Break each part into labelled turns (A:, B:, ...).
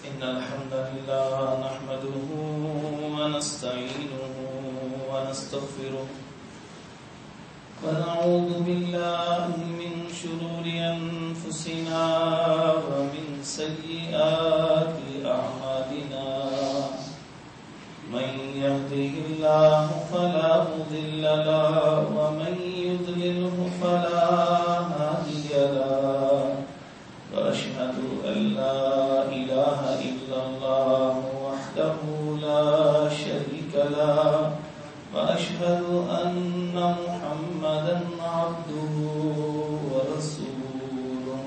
A: إن الحمد لله نحمده ونستعينه ونستغفره ونعوذ بالله من شرور أنفسنا ومن سيئات أعمالنا من يهده الله فلا مضل له ومن يضلله فلا هادي له وأشهد أن لا إله إلا الله وحده لا شريك له وأشهد أن محمدا عبده ورسوله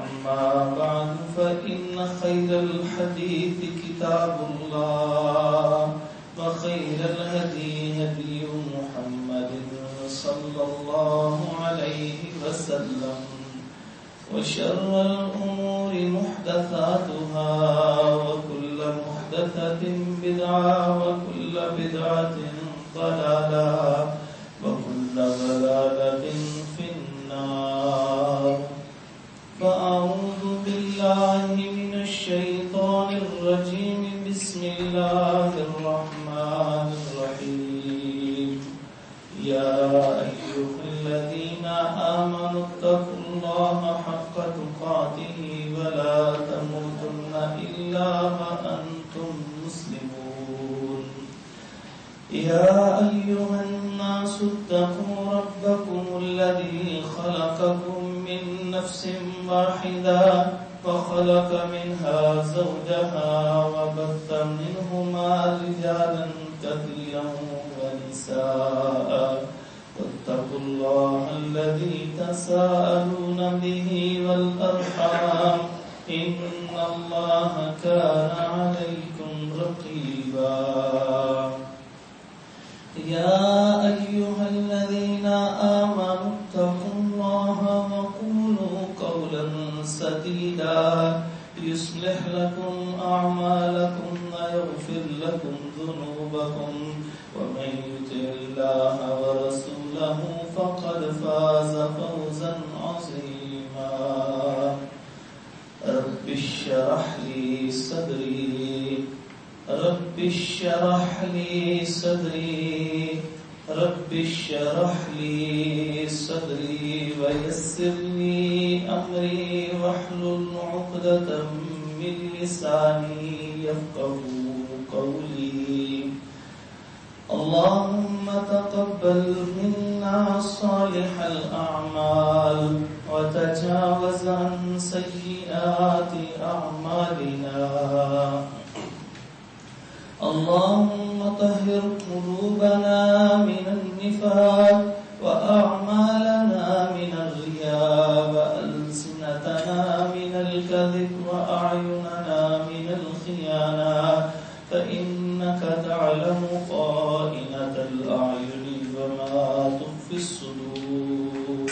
A: أما بعد فإن خير الحديث كتاب الله وخير الهدي هدي محمد صلى الله عليه وسلم وشر الأمور محدثاتها وكل محدثة بدعة وكل بدعة ضلالة وكل ضلالة في النار فأعوذ بالله من الشيطان الرجيم بسم الله الرحمن الرحيم يا أيها الذين آمنوا اتقوا الله حق تقاته ولا تموتن إلا وأنتم مسلمون يا أيها الناس اتقوا ربكم الذي خلقكم من نفس واحدة وخلق منها زوجها وبث منهما رجالا كثيرا ونساء واتقوا الله الذي تساءلون به والأرحام إن الله كان عليكم رقيبا يا أيها الذين آمنوا اتقوا الله وقولوا قولا سديدا يصلح لكم أعمالكم ويغفر لكم ذنوبكم ومن يطع الله ورسوله فقد فاز فوزا عظيما رب اشرح لي صدري رب اشرح لي صدري رب اشرح لي صدري ويسر لي أمري واحلل عقدة من لساني يفقهوا قولي اللهم تقبل منا صالح الأعمال وتجاوز عن سيئات أعمالنا اللهم طهر قلوبنا من النفاق وأعمالنا من الرياء وألسنتنا من الكذب وأعيننا من الخيانة فإنك تعلم خائنة الأعين وما تخفي الصدور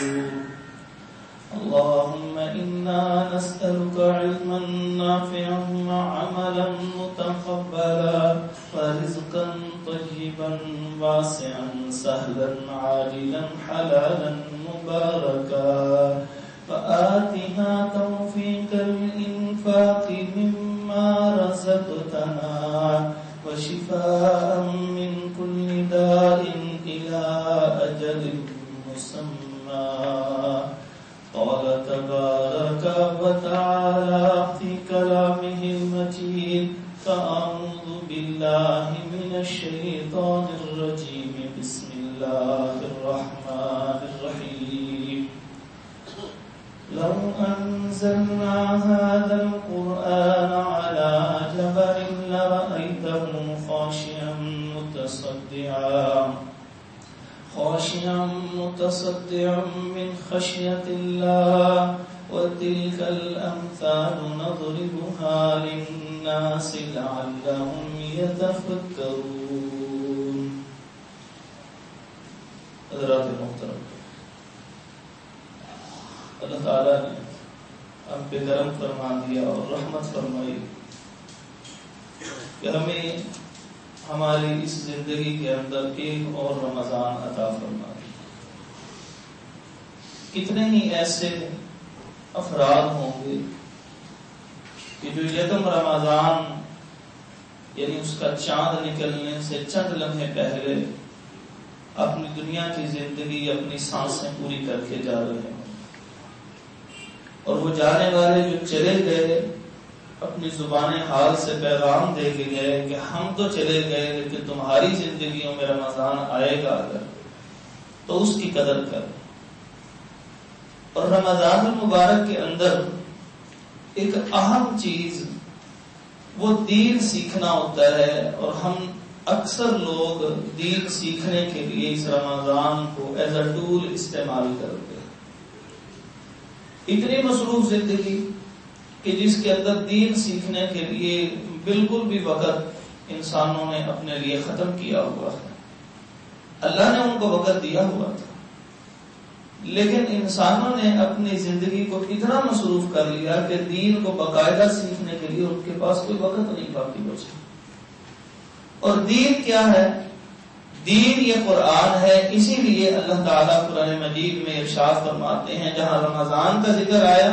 A: اللهم إنا نسألك علما نافعا وعملا متقبلا ورزقا طيبا واسعا سهلا عاجلا حلالا مباركا فآتنا توفيق الإنفاق مما رزقتنا وشفاء من كل داء إلى أجل مسمى قال تبارك وتعالى في كلامه المجيد فأعوذ بالله من الشيطان الرجيم بسم الله الرحمن الرحيم لو أنزلنا هذا القرآن على جبل لرأيته خاشعا متصدعا من خشية الله وتلك الأمثال نضربها للناس لعلهم يتفكرون حضرات محترم اللہ تعالیٰ نے ہم پہ کرم فرما دیا اور رحمت فرمائی کہ ہمیں ہماری اس زندگی کے اندر ایک اور رمضان عطا فرما دی. کتنے ہی ایسے افراد ہوں گے کہ جو یکم رمضان یعنی اس کا چاند نکلنے سے چند لمحے پہلے اپنی دنیا کی زندگی اپنی سانسیں پوری کر کے جا رہے ہیں، اور وہ جانے والے جو چلے گئے اپنی زبان حال سے پیغام دے کے گئے کہ ہم تو چلے گئے لیکن تمہاری زندگیوں میں رمضان آئے گا اگر تو اس کی قدر کر۔ اور رمضان المبارک کے اندر ایک اہم چیز وہ دین سیکھنا ہوتا ہے، اور ہم اکثر لوگ دین سیکھنے کے لیے اس رمضان کو ایز اے ٹول استعمال کرتے ہیں۔ اتنی مصروف زندگی کہ جس کے اندر دین سیکھنے کے لیے بالکل بھی وقت انسانوں نے اپنے لیے ختم کیا ہوا ہے۔ اللہ نے ان کو وقت دیا ہوا تھا، لیکن انسانوں نے اپنی زندگی کو اتنا مصروف کر لیا کہ دین کو باقاعدہ سیکھنے کے لیے ان کے پاس کوئی وقت نہیں باقی بچا۔ اور دین کیا ہے؟ دین یہ قرآن ہے۔ اسی لیے اللہ تعالیٰ قرآن مجید میں ارشاد فرماتے ہیں، جہاں رمضان کا ذکر آیا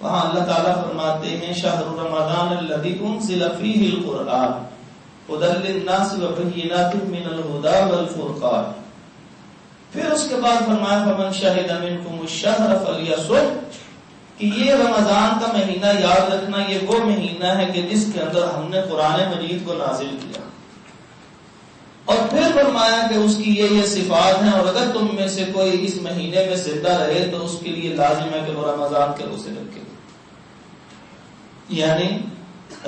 A: وہاں اللہ تعالیٰ فرماتے ہیں شہر رمضان الذی انزل فیہ القرآن ھدی للناس وبینات من الھدی والفرقان۔ پھر اس کے بعد فرمایا فمن شہد منکم الشہر فلیصم، کہ یہ رمضان کا مہینہ یاد رکھنا یہ وہ مہینہ ہے کہ جس کے اندر ہم نے قرآن مجید کو نازل کیا، اور پھر فرمایا کہ اس کی یہ صفات ہیں، اور اگر تم میں سے کوئی اس مہینے میں زندہ رہے تو اس کے لیے لازم ہے کہ وہ رمضان کے روزے رکھے۔ یعنی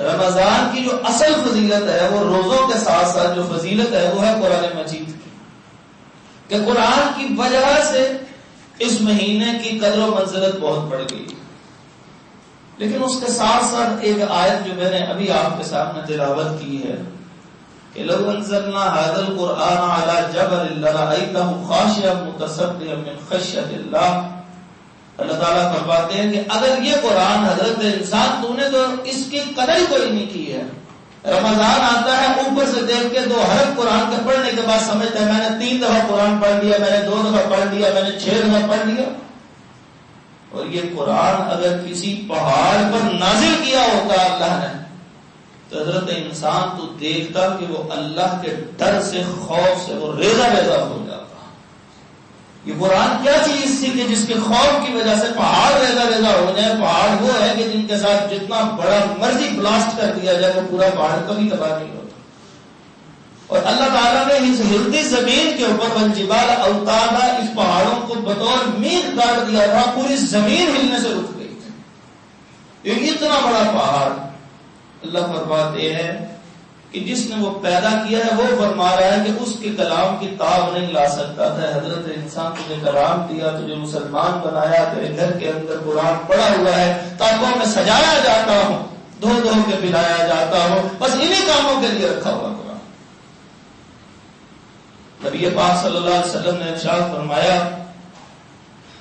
A: رمضان کی جو اصل فضیلت ہے وہ روزوں کے ساتھ ساتھ جو فضیلت ہے وہ ہے قرآن مجید کی، کہ قرآن کی وجہ سے اس مہینے کی قدر و منزلت بہت بڑھ گئی۔ لیکن اس کے ساتھ ساتھ ایک آیت جو میں نے ابھی آپ کے سامنے تلاوت کی ہے کہ لو انزلنا هذا القرآن على جبل لرأيته خاشعا متصدعا من خشية الله۔ اللہ تعالیٰ فرماتے ہیں کہ اگر یہ قرآن حضرت انسان تو نے تو اس کی قدر ہی کوئی نہیں کی ہے۔ رمضان آتا ہے اوپر سے دیکھ کے 2 حرف قرآن کے پڑھنے کے بعد سمجھتا ہے میں نے 3 دفعہ قرآن پڑھ لیا، میں نے 2 دفعہ پڑھ لیا، میں نے 6 دفعہ پڑھ لیا۔ اور یہ قرآن اگر کسی پہاڑ پر نازل کیا ہوتا اللہ نے تو حضرت انسان تو دیکھتا کہ وہ اللہ کے ڈر سے خوف سے وہ ریزہ ریزہ ہو جاتا۔ یہ قرآن کیا چیز تھی کہ جس کے خوف کی وجہ سے پہاڑ ریزہ ریزہ ہو جائے؟ پہاڑ وہ ہے کہ جن کے ساتھ جتنا بڑا مرضی بلاسٹ کر دیا جائے وہ پورا پہاڑ کبھی تباہ نہیں ہوتا۔ اور اللہ تعالیٰ نے اس ہلتی زمین کے اوپر والجبال اوتادا اس پہاڑوں کو بطور میخ کاٹ دیا تھا، پوری زمین ہلنے سے رک گئی تھی۔ یہ اتنا بڑا پہاڑ اللہ فرماتے ہیں کہ جس نے وہ پیدا کیا ہے وہ فرما رہا ہے کہ اس کے کلام کی تاب نہیں لا سکتا تھا۔ حضرت انسان تجھے کلام دیا، تجھے مسلمان بنایا، تیرے گھر کے اندر قرآن پڑا ہوا ہے، تابوں میں سجایا جاتا ہوں، دھو دھو کے پلایا جاتا ہوں، بس انہی کاموں کے لیے رکھا ہوا قرآن۔ نبی پاک صلی اللہ علیہ وسلم نے ارشاد فرمایا،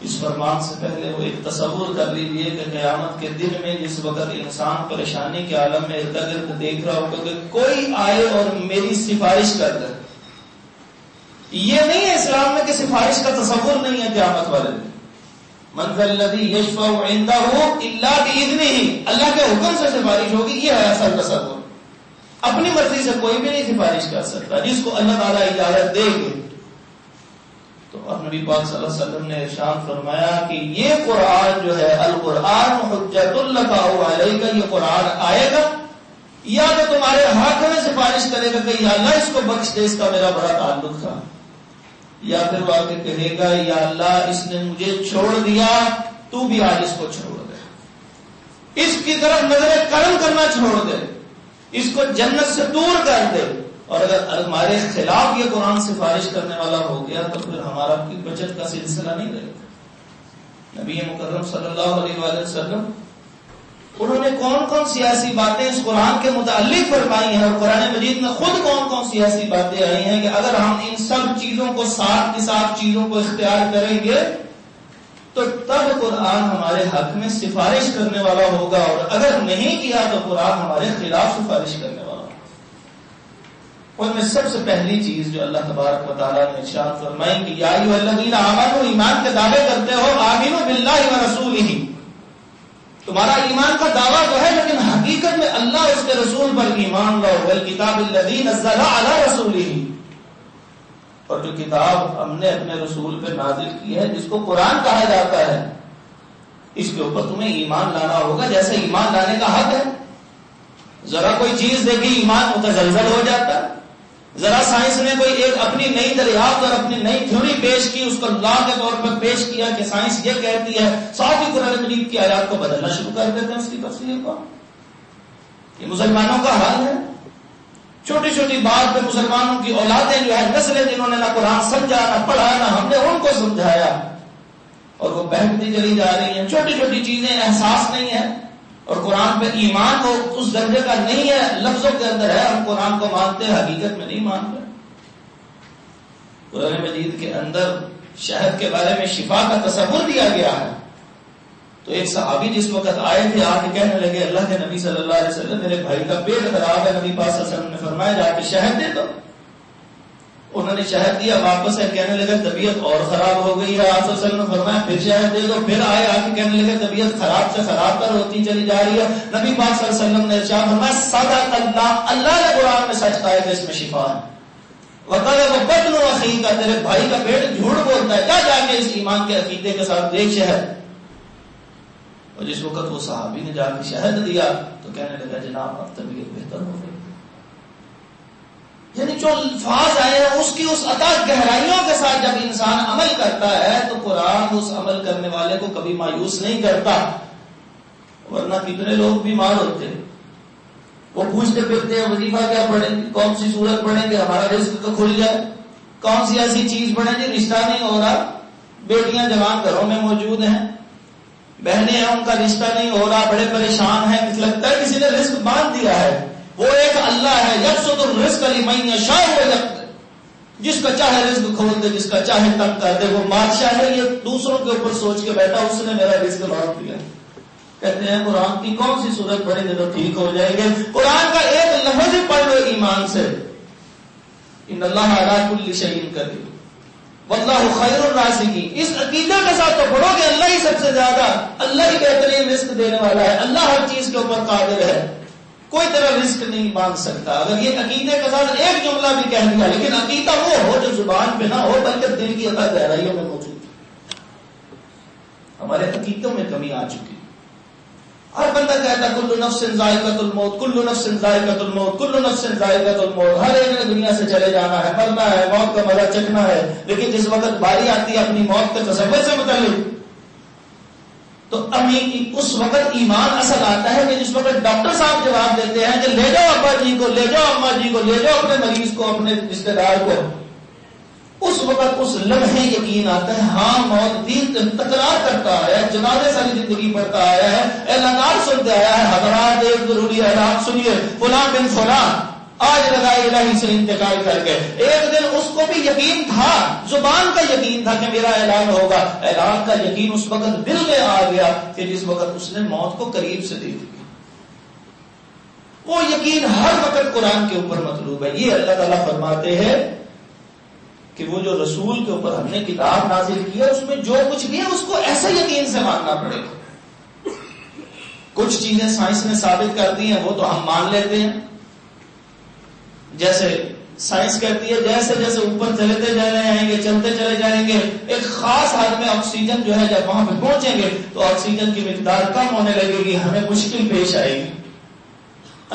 A: اس فرمان سے پہلے وہ ایک تصور کر لیجیے کہ قیامت کے دن میں جس وقت انسان پریشانی کے عالم میں ارد گرد دیکھ رہا ہوگا کہ کوئی آئے اور میری سفارش کر دے۔ یہ نہیں ہے اسلام میں کہ سفارش کا تصور نہیں ہے قیامت والے دن۔ من ذا الذی یشفع عندہ الا باذنہ، اللہ کے حکم سے سفارش ہوگی، یہ ہے اصل تصور۔ اپنی مرضی سے کوئی بھی نہیں سفارش کر سکتا، جس کو اللہ تعالیٰ اجازت دے گے۔ تو اور نبی پاک صلی اللہ علیہ وسلم نے ارشاد فرمایا کہ یہ قرآن جو ہے القرآن حجت لک او علیک، یہ قرآن آئے گا یا تو تمہارے حق میں سفارش کرے گا کہ یا اللہ اس کو بخش دے، اس کا میرا بڑا تعلق تھا، یا پھر وہ آگے کہے گا یا اللہ اس نے مجھے چھوڑ دیا، تو بھی آج اس کو چھوڑ دے، اس کی طرف نظر کرم کرنا چھوڑ دے، اس کو جنت سے دور کر دے۔ اور اگر ہمارے خلاف یہ قرآن سفارش کرنے والا ہو گیا تو پھر ہمارا کوئی بچت کا سلسلہ نہیں رہے گا۔ نبی مکرم صلی اللہ علیہ وآلہ وسلم انہوں نے کون کون سی ایسی باتیں اس قرآن کے متعلق فرمائی ہیں، اور قرآن مجید میں خود کون کون سی ایسی باتیں آئی ہیں کہ اگر ہم ان سب چیزوں کو ساتھ کے ساتھ چیزوں کو اختیار کریں گے تو تب قرآن ہمارے حق میں سفارش کرنے والا ہوگا، اور اگر نہیں کیا تو قرآن ہمارے خلاف سفارش کرنے والا ہوگا۔ ان میں سب سے پہلی چیز جو اللہ تبارک و تعالیٰ نے ارشاد فرمائی کہ یا ایھا الذین آمنوا، ایمان کے دعوے کرتے ہو، آمنوا باللہ ورسولہ، تمہارا ایمان کا دعویٰ تو ہے لیکن حقیقت میں اللہ اس کے رسول پر ایمان لاؤ، والکتاب الذی نزل علی رسولہ، اور جو کتاب ہم نے اپنے رسول پہ نازل کی ہے جس کو قرآن کہا جاتا ہے، اس کے اوپر تمہیں ایمان لانا ہوگا جیسے ایمان لانے کا حق ہے۔ ذرا کوئی چیز دیکھی ایمان متزلزل ہو جاتا ہے، ذرا سائنس نے کوئی ایک اپنی نئی دریافت اور اپنی نئی تھیوری پیش کی، اس کو لا کے طور پر پیش کیا کہ سائنس یہ کہتی ہے، ساتھ ہی قرآن مجید کی آیات کو بدلنا شروع کر دیتے ہیں اس کی تفسیر کو۔ یہ مسلمانوں کا حال ہے، چھوٹی چھوٹی بات پہ مسلمانوں کی اولادیں جو ہے، نسلیں جنہوں نے نہ قرآن سمجھا نہ پڑھا نہ ہم نے ان کو سمجھایا، اور وہ بہتتی چلی جا رہی ہیں۔ چھوٹی چھوٹی چیزیں احساس نہیں ہے، اور قرآن پہ ایمان کو اس درجے کا نہیں ہے، لفظوں کے اندر ہے، ہم قرآن کو مانتے ہیں حقیقت میں نہیں مانتے۔ قرآن مجید کے اندر شہد کے بارے میں شفا کا تصور دیا گیا ہے، تو ایک صحابی جس وقت آئے تھے آ کے کہنے لگے اللہ کے نبی صلی اللہ علیہ وسلم میرے بھائی کا پیٹ خراب ہے، نبی پاک صلی اللہ علیہ وسلم نے فرمایا جا کے شہد دے دو۔ انہوں نے شہد دیا، واپس ہے کہنے لگے طبیعت اور خراب ہو گئی ہے، آپ صلی اللہ علیہ وسلم نے فرمایا پھر شہد دے دو، پھر آئے آ کے کہنے لگے طبیعت خراب سے خراب تر ہوتی چلی جا رہی ہے، نبی پاک صلی اللہ علیہ وسلم نے ارشاد فرمایا صدق اللہ، اللہ نے قرآن میں سچ کہا ہے کہ اس میں شفا ہے۔ وَقَالَ وَبَطْنُ أَخِيكَ، تیرے بھائی کا پیٹ جھوٹ بولتا ہے، جا کے اس ایمان کے عقیدے کے ساتھ دیکھ شہد۔ اور جس وقت وہ صحابی نے جا کے شہد دیا تو کہنے لگا جناب اب طبیعت بہتر ہو گئی۔ یعنی جو الفاظ آئے ہیں اس کی اس عطا گہرائیوں کے ساتھ جب انسان عمل کرتا ہے تو قرآن اس عمل کرنے والے کو کبھی مایوس نہیں کرتا، ورنہ کتنے لوگ بیمار ہوتے ہیں، وہ پوچھتے پھرتے ہیں وظیفہ کیا پڑھیں گے، کون سی سورت پڑھیں گے ہمارا رزق تو کھل جائے، کون سی ایسی چیز پڑھیں گے رشتہ نہیں ہو رہا، بیٹیاں جوان گھروں میں موجود ہیں، بہنیں ہیں ان کا رشتہ نہیں ہو رہا، بڑے پریشان ہیں، لگتا ہے کسی نے رزق باندھ دیا ہے۔ وہ ایک اللہ ہے یبسط الرزق لمن یشاء ویقدر، جس کا چاہے رزق کھول دے جس کا چاہے تنگ کر دے، وہ بادشاہ ہے، یہ دوسروں کے اوپر سوچ کے بیٹھا اس نے میرا رزق باندھ دیا۔ کہتے ہیں قرآن کی کون سی صورت پڑھیں گے تو ٹھیک ہو جائیں گے، قرآن کا ایک لفظ پڑھ لو ایمان سے، ان اللہ علی کل شیء قدیر واللہ خیر الرازقین، اس عقیدہ کے ساتھ تو پڑھو کہ اللہ ہی سب سے زیادہ، اللہ ہی بہترین رزق دینے والا ہے، اللہ ہر چیز کے اوپر قادر ہے، کوئی طرح رزق نہیں باندھ سکتا۔ اگر یہ عقیدے کے ساتھ ایک جملہ بھی کہہ دیا، لیکن عقیدہ وہ ہو جو زبان پہ نہ ہو بلکہ دل کی عطا گہرائیوں میں موجود ہے۔ ہمارے عقیدوں میں کمی آ چکی، ہر بندہ کہتا ہے کل نفس ذائقۃ الموت، کل نفس ذائقۃ الموت، کل نفس ذائقۃ الموت، ہر ایک نے دنیا سے چلے جانا ہے، مرنا ہے، موت کا مزہ چکھنا ہے، لیکن جس وقت باری آتی ہے اپنی موت کے تصور سے متعلق تو اس وقت ایمان اصل آتا ہے کہ جس وقت ڈاکٹر صاحب جواب دیتے ہیں کہ لے جاؤ ابا جی کو، لے جاؤ اماں جی کو، لے جاؤ اپنے مریض کو، اپنے رشتے دار کو، اس وقت اس لمحے یقین آتا ہے ہاں موت دین تکرار کرتا آیا ہے، جنازے ساری زندگی پڑھتا آیا ہے، اعلانات سنتے آیا ہے، حضرات ایک ضروری اعلان سنیے، فلاں بن فلاں آج رضائے الہی سے انتقال کر گئے۔ ایک دن اس کو بھی یقین تھا، زبان کا یقین تھا کہ میرا اعلان ہوگا، اعلان کا یقین اس وقت دل میں آ گیا کہ جس وقت اس نے موت کو قریب سے دیکھ لیا۔ وہ یقین ہر وقت قرآن کے اوپر مطلوب ہے۔ یہ اللہ تعالیٰ فرماتے ہیں کہ وہ جو رسول کے اوپر ہم نے کتاب نازل کی ہے اس میں جو کچھ بھی ہے اس کو ایسا یقین سے ماننا پڑے گا۔ کچھ چیزیں سائنس نے ثابت کر دی ہیں وہ تو ہم مان لیتے ہیں، جیسے سائنس کہتی ہے جیسے جیسے اوپر چلتے جائیں گے، چلتے چلے جائیں گے، ایک خاص حد میں آکسیجن جو ہے جب وہاں پہ پہنچیں گے تو آکسیجن کی مقدار کم ہونے لگے گی، ہمیں مشکل پیش آئے گی۔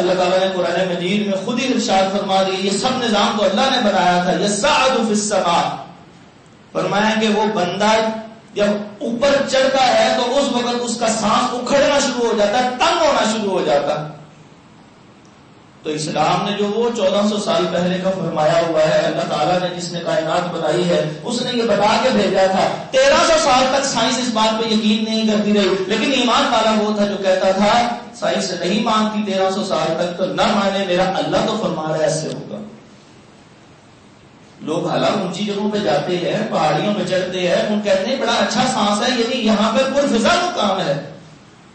A: اللہ تعالیٰ نے قرآن مجید میں خود ہی ارشاد فرما دی، یہ سب نظام تو اللہ نے بنایا تھا، یصعد فی السماء، فرمایا کہ وہ بندہ جب اوپر چڑھتا ہے تو اس وقت اس کا سانس اکھڑنا شروع ہو جاتا ہے، تنگ ہونا شروع ہو جاتا ہے۔ تو اسلام نے جو وہ 1400 سال پہلے کا فرمایا ہوا ہے، اللہ تعالیٰ نے جس نے کائنات بنائی ہے اس نے یہ بتا کے بھیجا تھا۔ 1300 سال تک سائنس اس بات پہ یقین نہیں کرتی رہی، لیکن ایمان والا وہ تھا جو کہتا تھا سائنس نہیں مانتی 1300 سال تک تو نہ مانے، میرا اللہ تو فرما رہا ہے ایسے ہوگا۔ لوگ حالانکہ اونچی جگہوں پہ جاتے ہیں، پہاڑیوں پہ چڑھتے ہیں، ان کہتے ہیں بڑا اچھا سانس ہے، یعنی یہاں پہ پرفضا مقام ہے،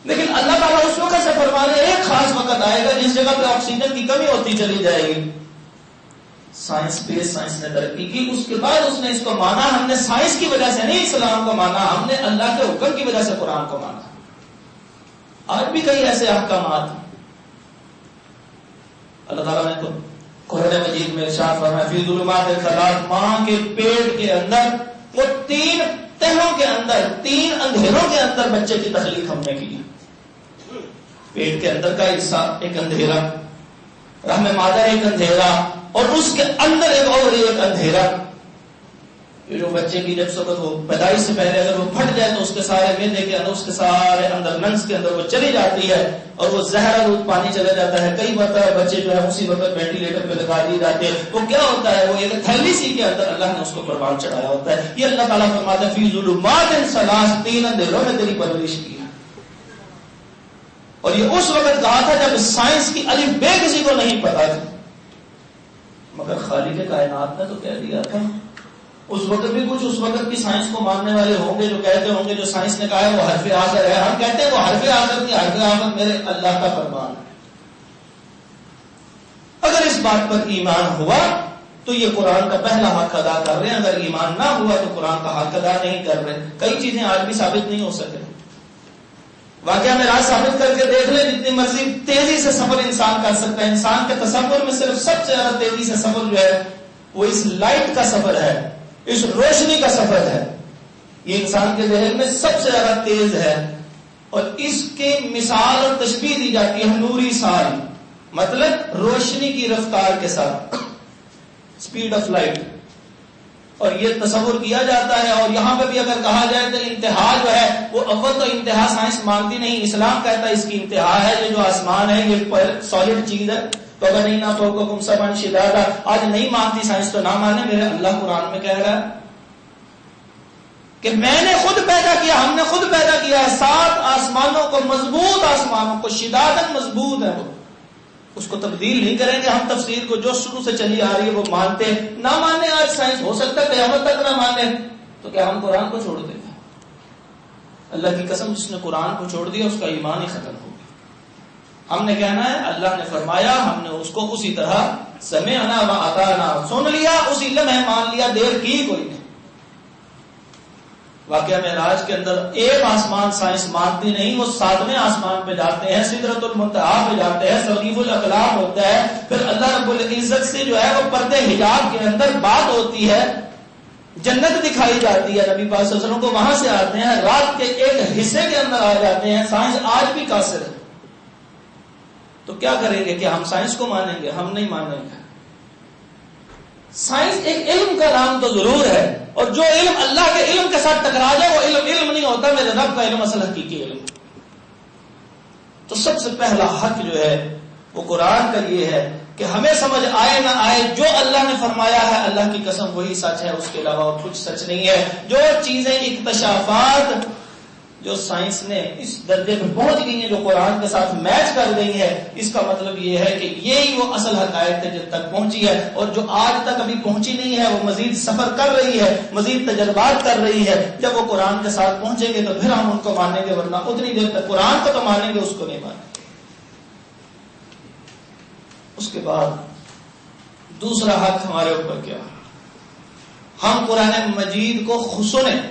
A: لیکن اللہ تعالیٰ اس وقت سے فرما رہے ایک خاص وقت آئے گا جس جگہ پہ آکسیجن کی کمی ہوتی چلی جائے گی۔ سائنس نے ترقی کی، اس کے بعد اس نے اس کو مانا، ہم نے سائنس کی وجہ سے نہیں اسلام کو مانا، ہم نے اللہ کے حکم کی وجہ سے قرآن کو مانا۔ آج بھی کئی ایسے احکامات اللہ تعالیٰ نے قرآن مجید میں ارشاد فرمایا فی ظلمات ثلاث، ماں کے پیٹ کے اندر وہ 3 تہوں کے اندر 3 اندھیروں کے اندر بچے کی تخلیق ہم نے کی. پیٹ کے اندر کا حصہ ایک اندھیرا، رحم مادر ایک اندھیرا، اور اس کے اندر ایک اندھیرا. جو بچے کی جب وقت وہ پیدائش سے پہلے اگر وہ پھٹ جائے تو اس کے سارے معدے کے اندر، اس کے سارے اندر لنگس کے اندر وہ چلی جاتی ہے اور وہ زہرا دودھ پانی چلا جاتا ہے. کئی مرتبہ بچے جو ہے اسی وقت وینٹیلیٹر پہ لگا دیے جاتے ہیں. وہ کیا ہوتا ہے؟ وہ ایک تھیلی سی کے اندر اللہ نے اس کو قربان چڑھایا ہوتا ہے. یہ اللہ تعالیٰ فرماتا ہے فی ظلمات ثلاث، 3 اندھیروں میں تیری پرورش کی ہے. اور یہ اس وقت کہا تھا جب سائنس کی الف بے کسی کو نہیں پتا تھی، مگر خالق کائنات نے تو کہہ دیا تھا. اس وقت بھی کچھ اس وقت کی سائنس کو ماننے والے ہوں گے جو کہتے ہوں گے جو سائنس نے کہا ہے وہ حرف آخر ہے. ہم کہتے ہیں وہ حرف آخر نہیں، حرف آخر میرے اللہ کا فرمان ہے. اگر اس بات پر ایمان ہوا تو یہ قرآن کا پہلا حق ادا کر رہے ہیں. اگر ایمان نہ ہوا تو قرآن کا حق ادا نہیں کر رہے. کئی چیزیں آج بھی ثابت نہیں ہو سکے. واقعہ میں راز ثابت کر کے دیکھ لیں، جتنی مرضی تیزی سے سفر انسان کر سکتا ہے. انسان کے تصور میں صرف سب سے زیادہ تیزی سے سفر جو ہے وہ اس لائٹ کا سفر ہے، اس روشنی کا سفر ہے. یہ انسان کے ذہن میں سب سے زیادہ تیز ہے. اور اس کے مثال اور تشبیہ دی جاتی ہے نوری سال، مطلب روشنی کی رفتار کے ساتھ، اسپیڈ آف لائٹ. اور یہ تصور کیا جاتا ہے. اور یہاں پہ بھی اگر کہا جائے تو انتہا جو ہے وہ اول تو انتہا سائنس مانتی نہیں. اسلام کہتا ہے اس کی انتہا ہے یہ جو آسمان ہے یہ سالڈ چیز ہے. تو اگر نہیں نہ فوقکم سبعا شدادا، آج نہیں مانتی سائنس تو نہ مانے. میرے اللہ قرآن میں کہہ رہا ہے کہ میں نے خود پیدا کیا، ہم نے خود پیدا کیا ہے 7 آسمانوں کو، مضبوط آسمانوں کو، شدادن مضبوط ہے وہ، اس کو تبدیل نہیں کریں گے. ہم تفسیر کو جو شروع سے چلی آ رہی ہے وہ مانتے ہیں. نہ ماننے آج سائنس، ہو سکتا ہے قیامت تک نہ مانے. تو کیا ہم قرآن کو چھوڑ دیں گے؟ اللہ کی قسم جس نے قرآن کو چھوڑ دیا اس کا ایمان ہی ختم ہو گیا. ہم نے کہنا ہے اللہ نے فرمایا، ہم نے اس کو اسی طرح سمعنا و اطعنا، سن لیا، اسی لمحے مان لیا، دیر کی کوئی نہیں. واقعہ معراج کے اندر ایک آسمان سائنس مانتی نہیں، وہ 7ویں آسمان پہ جاتے ہیں، سدرۃ المنتہا پہ جاتے ہیں، سقیف الاقلام ہوتا ہے. پھر اللہ رب العزت سے جو ہے وہ پردے حجاب کے اندر بات ہوتی ہے، جنت دکھائی جاتی ہے. نبی پاک صلی اللہ علیہ وسلم کو وہاں سے آتے ہیں، رات کے ایک حصے کے اندر آ جاتے ہیں. سائنس آج بھی قاصر ہے. تو کیا کریں گے کہ ہم سائنس کو مانیں گے؟ ہم نہیں مانیں گے. سائنس ایک علم کا نام تو ضرور ہے، اور جو علم اللہ کے علم کے ساتھ ٹکرا جائے وہ علم نہیں ہوتا. میرے رب کا علم اصل حقیقی علم. تو سب سے پہلا حق جو ہے وہ قرآن کا یہ ہے کہ ہمیں سمجھ آئے نہ آئے جو اللہ نے فرمایا ہے اللہ کی قسم وہی سچ ہے، اس کے علاوہ اور کچھ سچ نہیں ہے. جو چیزیں اکتشافات جو سائنس نے اس درجے پہ پہنچ گئی ہیں، جو قرآن کے ساتھ میچ کر گئی ہے، اس کا مطلب یہ ہے کہ یہی وہ اصل حقائق ہے جن تک پہنچی ہے. اور جو آج تک ابھی پہنچی نہیں ہے وہ مزید سفر کر رہی ہے، مزید تجربات کر رہی ہے. جب وہ قرآن کے ساتھ پہنچیں گے تو پھر ہم ان کو مانیں گے، ورنہ اتنی دیر تک قرآن کو تو مانیں گے، اس کو نہیں مانیں گے. اس کے بعد دوسرا حق ہمارے اوپر کیا؟ ہم قرآن مجید کو سنیں.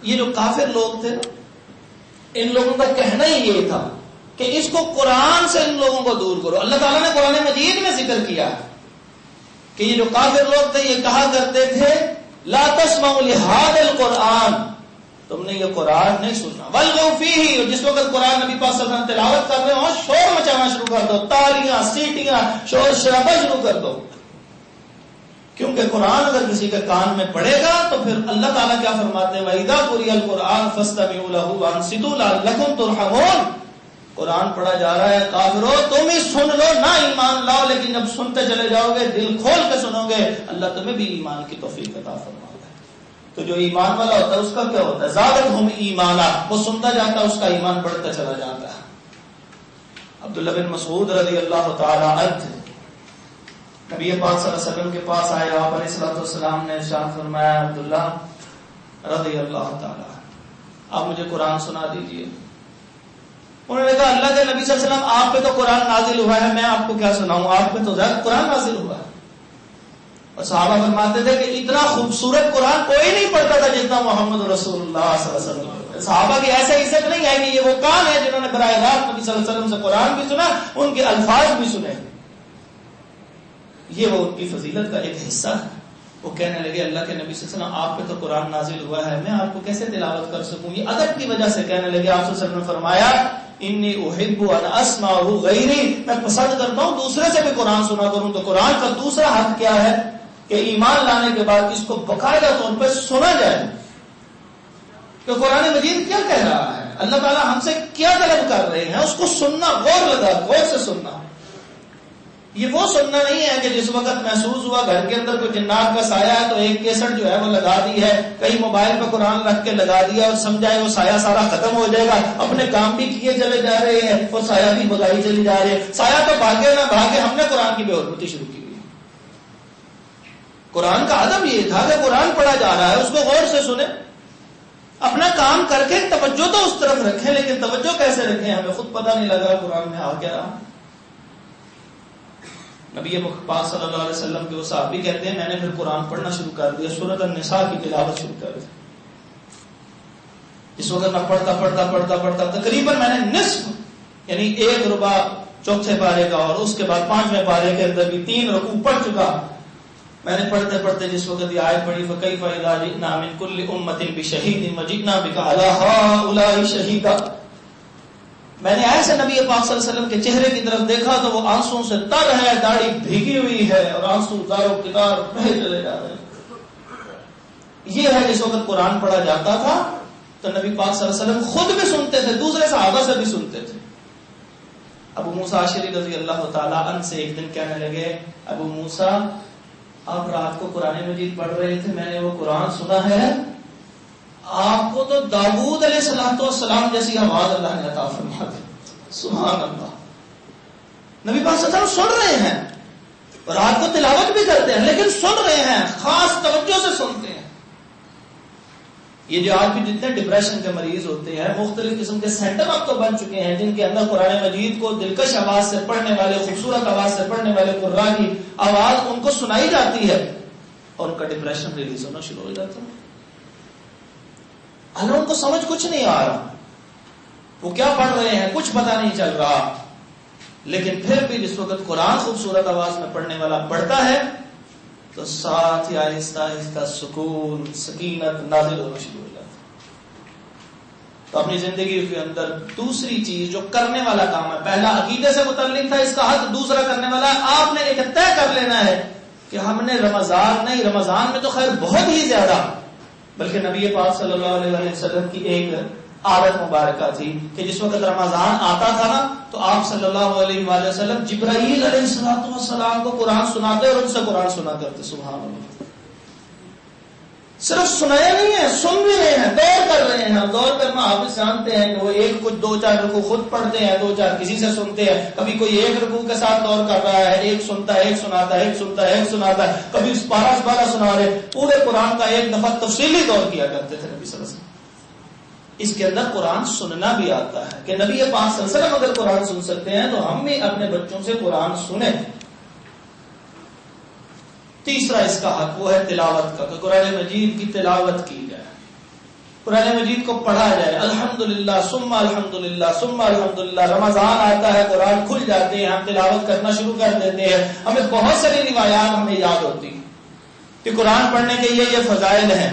A: یہ جو کافر لوگ تھے ان لوگوں کا کہنا ہی یہ تھا کہ اس کو قرآن سے ان لوگوں کو دور کرو. اللہ تعالیٰ نے قرآن مجید میں ذکر کیا کہ یہ جو کافر لوگ تھے یہ کہا کرتے تھے لا تسمعوا لهذا القرآن، تم نے یہ قرآن نہیں سننا. والغوا فیہ، جس وقت قرآن نبی پاک صلی اللہ علیہ وسلم تلاوت کر رہے ہوں شور مچانا شروع کر دو، تالیاں سیٹیاں شور شرابہ شروع کر دو. کیونکہ قرآن اگر کسی کے کان میں پڑے گا تو پھر اللہ تعالیٰ کیا فرماتے ہیں وَإِذَا قُرِئَ الْقُرْآنُ فَاسْتَمِعُوا لَهُ وَأَنصِتُوا لَعَلَّكُمْ تُرْحَمُونَ. قرآن پڑھا جا رہا ہے، کافرو تم ہی سن لو، نہ ایمان لاؤ، لیکن جب سنتے چلے جاؤ گے، دل کھول کے سنو گے، اللہ تمہیں بھی ایمان کی توفیق عطا فرمائے گا. تو جو ایمان والا ہوتا ہے اس کا کیا ہوتا ہے؟ زادتہم ایمانا، وہ سنتا جاتا ہے، اس کا ایمان بڑھتا چلا جاتا ہے. عبداللہ بن مسعود رضی اللہ تعالی عنہ نبی پاک صلی اللہ علیہ وسلم کے پاس آئے، آپ علیہ الصلوۃ والسلام نے ارشاد فرمایا عبداللہ رضی اللہ تعالی آپ مجھے قرآن سنا دیجئے. انہوں نے کہا اللہ کے نبی صلی اللہ علیہ وسلم آپ پہ تو قرآن نازل ہوا ہے، میں آپ کو کیا سناؤں، آپ پہ تو زیادہ قرآن نازل ہوا ہے. اور صحابہ فرماتے تھے کہ اتنا خوبصورت قرآن کوئی نہیں پڑھتا تھا جتنا محمد رسول اللہ صلی اللہ علیہ وسلم. صحابہ کی ایسے عزت نہیں ہے کہ یہ وہ کون ہے جنہوں نے براہ راست نبی صلی اللہ علیہ وسلم سے قرآن بھی سنا، ان کے الفاظ بھی سنے. یہ وہ ان کی فضیلت کا ایک حصہ ہے. وہ کہنے لگے اللہ کے نبی صلی اللہ علیہ وسلم آپ پہ تو قرآن نازل ہوا ہے، میں آپ کو کیسے تلاوت کر سکوں؟ یہ ادب کی وجہ سے کہنے لگے. آپ صلی اللہ علیہ وسلم نے فرمایا انی احب ان اسمعه غیری، میں پسند کرتا ہوں دوسرے سے بھی قرآن سنا کروں. تو قرآن کا دوسرا حق کیا ہے کہ ایمان لانے کے بعد اس کو باقاعدہ طور پر سنا جائے کہ قرآن مجید کیا کہہ رہا ہے، اللہ تعالیٰ ہم سے کیا طلب کر رہے ہیں، اس کو سننا، غور سے سننا. یہ وہ سننا نہیں ہے کہ جس وقت محسوس ہوا گھر کے اندر کوئی جنات کا سایہ ہے تو ایک کیسٹ جو ہے وہ لگا دی ہے، کہیں موبائل پہ قرآن رکھ کے لگا دیا اور سمجھائے وہ سایہ سارا ختم ہو جائے گا، اپنے کام بھی کیے چلے جا رہے ہیں اور سایہ بھی بگائی چلی جا رہے ہیں. سایہ تو بھاگے نہ بھاگے، ہم نے قرآن کی بے حرمتی شروع کی ہوئی. قرآن کا ادب یہ تھا کہ قرآن پڑھا جا رہا ہے اس کو غور سے سنیں، اپنا کام کر کے توجہ تو اس طرف رکھیں، لیکن توجہ کیسے رکھیں ہمیں خود پتہ نہیں لگ رہا قرآن میں آ کیا رہا. نبی پاک صلی اللہ علیہ وسلم کے وہ صحابی کہتے ہیں میں نے پھر قرآن پڑھنا شروع کر دیا، سورۃ النساء کی تلاوت شروع کر دی. اس وقت میں پڑھتا تقریباً میں نے نصف یعنی 1 ربع چوتھے پارے کا اور اس کے بعد 5ویں پارے کے اندر بھی 3 رکوع پڑھ چکا. میں نے پڑھتے جس وقت یہ آیت پڑھی فَكَيْفَ إِذَا جِئْنَا مِن كُلِّ أُمَّةٍ بِشَهِيدٍ وَجِئْنَا بِكَ عَلَىٰ هَٰؤُلَاءِ شَهِيدًا. میں نے ایسے نبی پاک صلی اللہ علیہ وسلم کے چہرے کی طرف دیکھا تو وہ آنسو سے تر ہے، داڑھی بھیگی ہوئی ہے اور آنسو دارو کتار بہہ چلے جا رہے ہیں. یہ ہے جس وقت قرآن پڑھا جاتا تھا تو نبی پاک صلی اللہ علیہ وسلم خود بھی سنتے تھے، دوسرے صحابہ سے بھی سنتے تھے. ابو موسیٰ اشعری رضی اللہ تعالیٰ عنہ سے ایک دن کہنے لگے ابو موسیٰ آپ رات کو قرآن مجید پڑھ رہے تھے، میں نے وہ قرآن سنا ہے، آپ کو تو داؤد علیہ السلام جیسی آواز اللہ نے عطا فرما دی. سبحان اللہ. نبی پاک صلی اللہ علیہ وسلم سن رہے ہیں، رات کو تلاوت بھی کرتے ہیں لیکن سن رہے ہیں، خاص توجہ سے سنتے ہیں. یہ جو آج بھی جتنے ڈپریشن کے مریض ہوتے ہیں، مختلف قسم کے سینٹر اب تو بن چکے ہیں جن کے اندر قرآن مجید کو دلکش آواز سے پڑھنے والے، خوبصورت آواز سے پڑھنے والے قراء کی آواز ان کو سنائی جاتی ہے اور ان کا ڈپریشن ریلیز ہونا شروع ہو جاتا ہے. اللہ ان کو سمجھ کچھ نہیں آ رہا، وہ کیا پڑھ رہے ہیں کچھ پتہ نہیں چل رہا، لیکن پھر بھی جس وقت قرآن خوبصورت آواز میں پڑھنے والا پڑھتا ہے تو ساتھ ہی آہستہ آہستہ سکون، سکینت نازل ہونا شروع ہو جاتا ہے. تو اپنی زندگی کے اندر دوسری چیز جو کرنے والا کام ہے، پہلا عقیدے سے متعلق تھا اس کا حق، دوسرا کرنے والا ہے آپ نے ایک طے کر لینا ہے کہ ہم نے رمضان میں تو خیر بہت ہی زیادہ، بلکہ نبی پاک صلی اللہ علیہ وسلم کی ایک عادت مبارکہ تھی کہ جس وقت رمضان آتا تھا نا تو آپ صلی اللہ علیہ وآلہ وسلم جبرائیل علیہ السلام کو قرآن سناتے اور ان سے قرآن سنا کرتے. سبحان اللہ. صرف سنایا نہیں ہے، سن بھی رہے ہیں، دور کر رہے ہیں. دور کرنا حافظ جانتے ہیں کہ وہ ایک کچھ 2-4 رکوع خود پڑھتے ہیں، 2-4 کسی سے سنتے ہیں. کبھی کوئی ایک رکوع کے ساتھ دور کر رہا ہے، ایک سنتا ہے، ایک سناتا ہے، ایک سنتا ہے، ایک سناتا ہے. کبھی اس پارا سنا رہے. پورے قرآن کا ایک دفعہ تفصیلی دور کیا کرتے تھے نبی صلی اللہ علیہ وسلم. اس کے اندر قرآن سننا بھی آتا ہے کہ نبی پاک صلی اللہ علیہ وسلم اگر قرآن سن سکتے ہیں تو ہم بھی اپنے بچوں سے قرآن سنیں. تیسرا اس کا حق وہ ہے تلاوت کا، کہ قرآن مجید کی تلاوت کی جائے، قرآن مجید کو پڑھا جائے. الحمدللہ ثم الحمدللہ ثم الحمدللہ. رمضان آتا ہے قرآن کھل جاتے ہیں، ہم تلاوت کرنا شروع کر دیتے ہیں. ہمیں بہت ساری روایات ہمیں یاد ہوتی ہیں کہ قرآن پڑھنے کے یہ فضائل ہیں.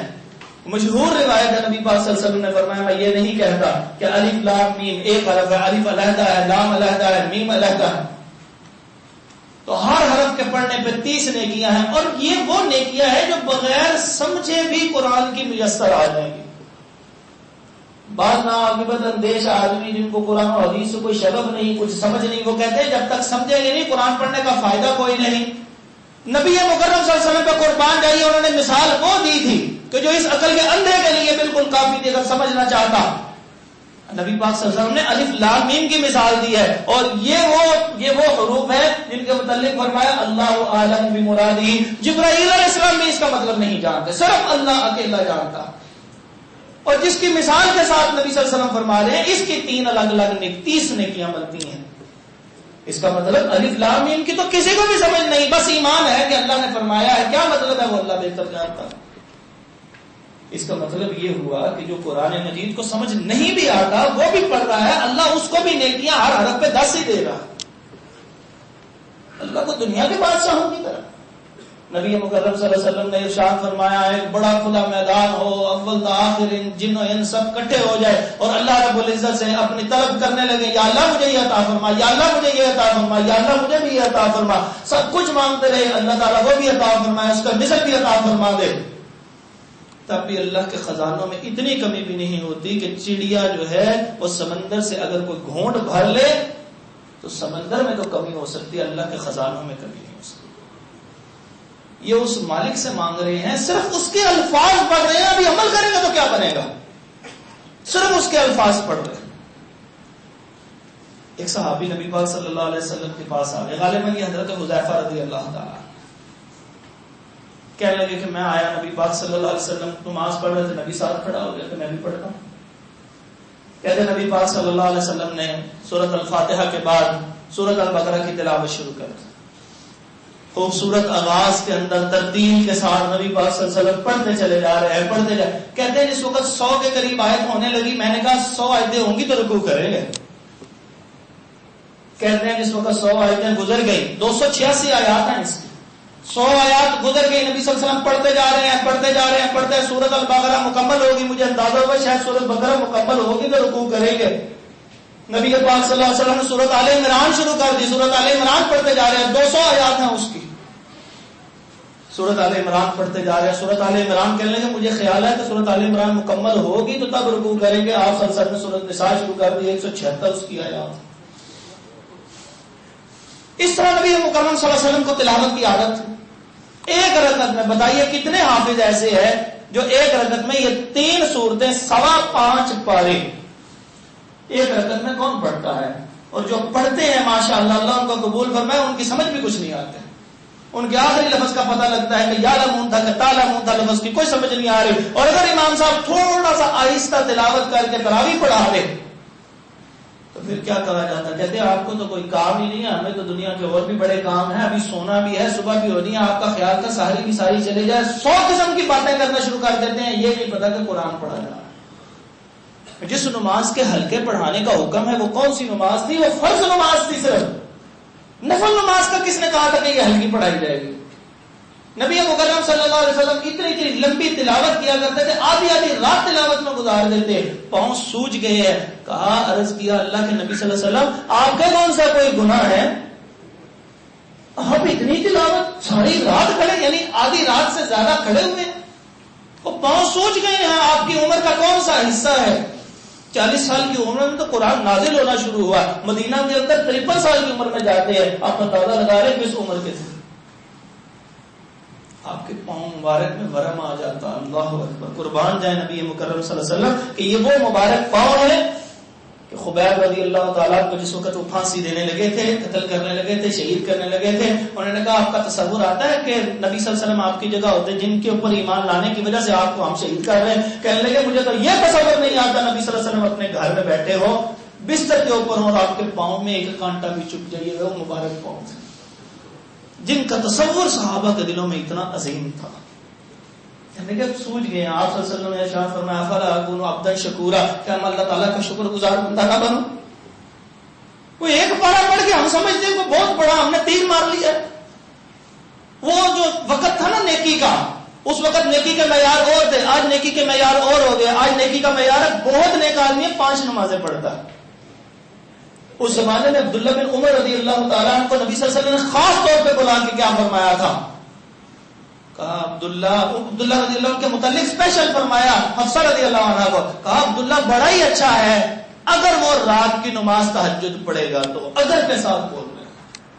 A: مشہور روایت ہے نبی پاک صلی اللہ علیہ وسلم نے فرمایا میں یہ نہیں کہتا کہ الف لام میم ایک حرف ہے، الف علیحدہ ہے، لام علیحدہ ہے، میم علیحدہ ہے. تو ہر حرف کے پڑھنے پہ 30 نیکیاں ہیں، اور یہ وہ نیکیاں ہیں جو بغیر سمجھے بھی قرآن کی میسر آ جائیں گی. بعض ناعاقبت اندیش آدمی جن کو قرآن و حدیث سے کوئی شغف نہیں، کچھ سمجھ نہیں، وہ کہتے ہیں جب تک سمجھیں گے نہیں قرآن پڑھنے کا فائدہ کوئی نہیں. نبی مکرم صلی اللہ علیہ وسلم پہ قربان جائیے، انہوں نے مثال وہ دی تھی کہ جو اس عقل کے اندھے کے لیے بالکل کافی تھی اگر سمجھنا چاہتا. نبی پاک صلی اللہ علیہ وسلم نے الف لام میم کی مثال دی ہے، اور یہ وہ حروف ہیں جن کے متعلق فرمایا اللہ اعلم بمرادہ. جبرائیل علیہ السلام بھی اس کا مطلب نہیں جانتے، صرف اللہ اکیلا جانتا. اور جس کی مثال کے ساتھ نبی صلی اللہ علیہ وسلم فرما رہے ہیں اس کی 3 الگ الگ 30 نیکیاں بنتی ہیں. اس کا مطلب الف لام میم کی تو کسی کو بھی سمجھ نہیں، بس ایمان ہے کہ اللہ نے فرمایا ہے، کیا مطلب ہے وہ اللہ بہتر جانتا. اس کا مطلب یہ ہوا کہ جو قرآن مجید کو سمجھ نہیں بھی آتا وہ بھی پڑھ رہا ہے، اللہ اس کو بھی نیکیاں ہر حرف پہ 10 ہی دے رہا ہے، اللہ کو دنیا کے بادشاہوں کی طرح۔ نبی مکرم صلی اللہ علیہ وسلم نے ارشاد فرمایا ایک بڑا کھلا میدان ہو، اول تا آخر جن و انس سب کٹھے ہو جائے اور اللہ رب العزت سے اپنی طلب کرنے لگے، یا اللہ مجھے یہ عطا فرما، یا اللہ مجھے یہ عطا فرما، یا اللہ مجھے بھی یہ عطا فرما، سب کچھ مانگتے رہے، اللہ تعالیٰ وہ بھی عطا فرمائے، اس کا مثل بھی عطا فرما دے، تب بھی اللہ کے خزانوں میں اتنی کمی بھی نہیں ہوتی کہ چڑیا جو ہے وہ سمندر سے اگر کوئی گھونٹ بھر لے تو سمندر میں تو کمی ہو سکتی ہے، اللہ کے خزانوں میں کمی نہیں ہو سکتی۔ یہ اس مالک سے مانگ رہے ہیں، صرف اس کے الفاظ پڑھ رہے ہیں، ابھی عمل کریں گے تو کیا بنے گا، صرف اس کے الفاظ پڑھ رہے ہیں۔ ایک صحابی نبی پاک صلی اللہ علیہ وسلم کے پاس آ گئے، غالباً یہ حضرت حذیفہ رضی اللہ تعالیٰ، کہنے لگے کہ میں آیا نبی پاک صلی اللہ علیہ وسلم نماز پڑھ رہے تھے، نبی ساتھ کھڑا ہو گیا کہ میں بھی پڑھتا ہوں۔ کہتے نبی پاک صلی اللہ علیہ وسلم نے سورۃ الفاتحہ کے بعد سورۃ البقرہ کی تلاوت شروع کر دی، خوبصورت آغاز کے اندر ترتیل کے ساتھ نبی پاک صلی اللہ علیہ وسلم پڑھتے چلے جا رہے ہیں، پڑھتے جا، کہتے ہیں جس وقت 100 کے قریب آیت ہونے لگی میں نے کہا 100 آیتیں ہوں گی تو رکوع کریں گے، کہتے ہیں جس وقت 100 آیتیں گزر گئی، 286 آیات ہیں اس کی، 100 آیات گزر گئی، نبی صلی اللہ علیہ وسلم پڑھتے جا رہے ہیں، پڑھتے جا رہے ہیں، پڑھتے ہیں، سورۃ البقرہ مکمل ہوگی، مجھے اندازہ ہوا شاید سورۃ البقرہ مکمل ہوگی تو رکوع کریں گے، نبی پاک صلی اللہ علیہ وسلم نے سورۃ آل عمران شروع کر دی، سورۃ آل عمران پڑھتے جا رہے ہیں، 200 آیات ہیں اس کی، سورۃ آل عمران پڑھتے جا رہے ہیں، سورۃ آل عمران کہنے لگے مجھے خیال ہے کہ سورۃ آل عمران مکمل ہوگی تو تب رکوع کریں گے، آپ صلی اللہ علیہ وسلم نے سورۃ نساء شروع کر دی، 176 اس کی آیات۔ اس طرح نبی مکرم صلی اللہ علیہ وسلم کو تلاوت کی عادت تھی۔ ایک رکعت میں بتائیے کتنے حافظ ایسے ہیں جو ایک رکعت میں یہ 3 سورتیں 5.25 پارے ایک رکعت میں کون پڑھتا ہے؟ اور جو پڑھتے ہیں ماشاءاللہ اللہ ان کو قبول فرمائے، ان کی سمجھ بھی کچھ نہیں آتے، ان کے آخری لفظ کا پتہ لگتا ہے کہ یعلمون تھا کہ تعلمون تھا، لفظ کی کوئی سمجھ نہیں آ رہی، اور اگر امام صاحب تھوڑا سا آہستہ تلاوت کر کے تراویح پڑھا دے تو پھر کیا کہا جاتا ہے؟ کہتے ہیں آپ کو تو کوئی کام ہی نہیں ہے، ہمیں تو دنیا کے اور بھی بڑے کام ہیں، ابھی سونا بھی ہے، صبح بھی ہونی ہے، آپ کا خیال تھا ساری کی ساری چلے جائے، 100 قسم کی باتیں کرنا شروع کر دیتے ہیں، یہ نہیں پتا کہ قرآن پڑھا جا رہا ہے۔ جس نماز کے حلقے پڑھانے کا حکم ہے وہ کون سی نماز تھی؟ وہ فرض نماز تھی، صرف نفل نماز کا کس نے کہا تھا کہ یہ ہلکی پڑھائی جائے گی؟ نبی مکرم صلی اللہ علیہ وسلم اتنی لمبی تلاوت کیا کرتے تھے، آدھی رات تلاوت میں گزار دیتے، پاؤں سوج گئے ہیں، کہا عرض کیا اللہ کے نبی صلی اللہ علیہ وسلم آپ کا کون سا کوئی گناہ ہے، آپ اتنی تلاوت ساری رات کھڑے، یعنی آدھی رات سے زیادہ کھڑے ہوئے، وہ پاؤں سوج گئے ہیں، آپ کی عمر کا کون سا حصہ ہے؟ 40 سال کی عمر میں تو قرآن نازل ہونا شروع ہوا، مدینہ کے اندر 53 سال کی عمر میں جاتے ہیں، آپ اندازہ لگا رہے کس عمر کے تھے، آپ کے پاؤں مبارک میں ورم آ جاتا، اللہ اکبر، قربان جائے نبی مکرم صلی اللہ علیہ وسلم کہ یہ وہ مبارک پاؤں ہیں کہ خبیب رضی اللہ تعالیٰ کو جس وقت وہ پھانسی دینے لگے تھے، قتل کرنے لگے تھے، شہید کرنے لگے تھے، انہوں نے کہا آپ کا تصور آتا ہے کہ نبی صلی اللہ علیہ وسلم آپ کی جگہ ہوتے جن کے اوپر ایمان لانے کی وجہ سے آپ کو ہم شہید کر رہے ہیں؟ کہنے لگے مجھے تو یہ تصور نہیں آتا نبی صلی اللہ علیہ وسلم اپنے گھر میں بیٹھے ہو، بستر کے اوپر ہو اور آپ کے پاؤں میں ایک کانٹا بھی چپ جائے، وہ مبارک پاؤں تھے جن کا تصور صحابہ کے دلوں میں اتنا عظیم تھا۔ کہ سوچ گئے آپ صلی اللہ علیہ وسلم نے ارشاد فرمایا فلا اکون عبدا شکورا، کہ ہم اللہ تعالیٰ کا شکر گزار بندہ نہ بنوں؟ وہ ایک پارا پڑھ کے ہم سمجھتے ہیں کہ بہت بڑا ہم نے تیر مار لیا، وہ جو وقت تھا نا نیکی کا، اس وقت نیکی کے معیار اور تھے، آج نیکی کے معیار اور ہو گئے، آج نیکی کا معیار ہے بہت نیک آدمی 5 نمازیں پڑھتا ہے۔ اس زمانے میں عبداللہ بن عمر رضی اللہ تعالیٰ عنہ کو نبی صلی اللہ علیہ وسلم نے خاص طور پہ بلا کے کیا فرمایا تھا؟ کہا عبداللہ رضی اللہ عنہ کے متعلق اسپیشل فرمایا، حفصہ رضی اللہ عنہ کو کہا عبداللہ بڑا ہی اچھا ہے اگر وہ رات کی نماز تہجد پڑھے گا تو، اگر کے ساتھ بول رہے ہیں،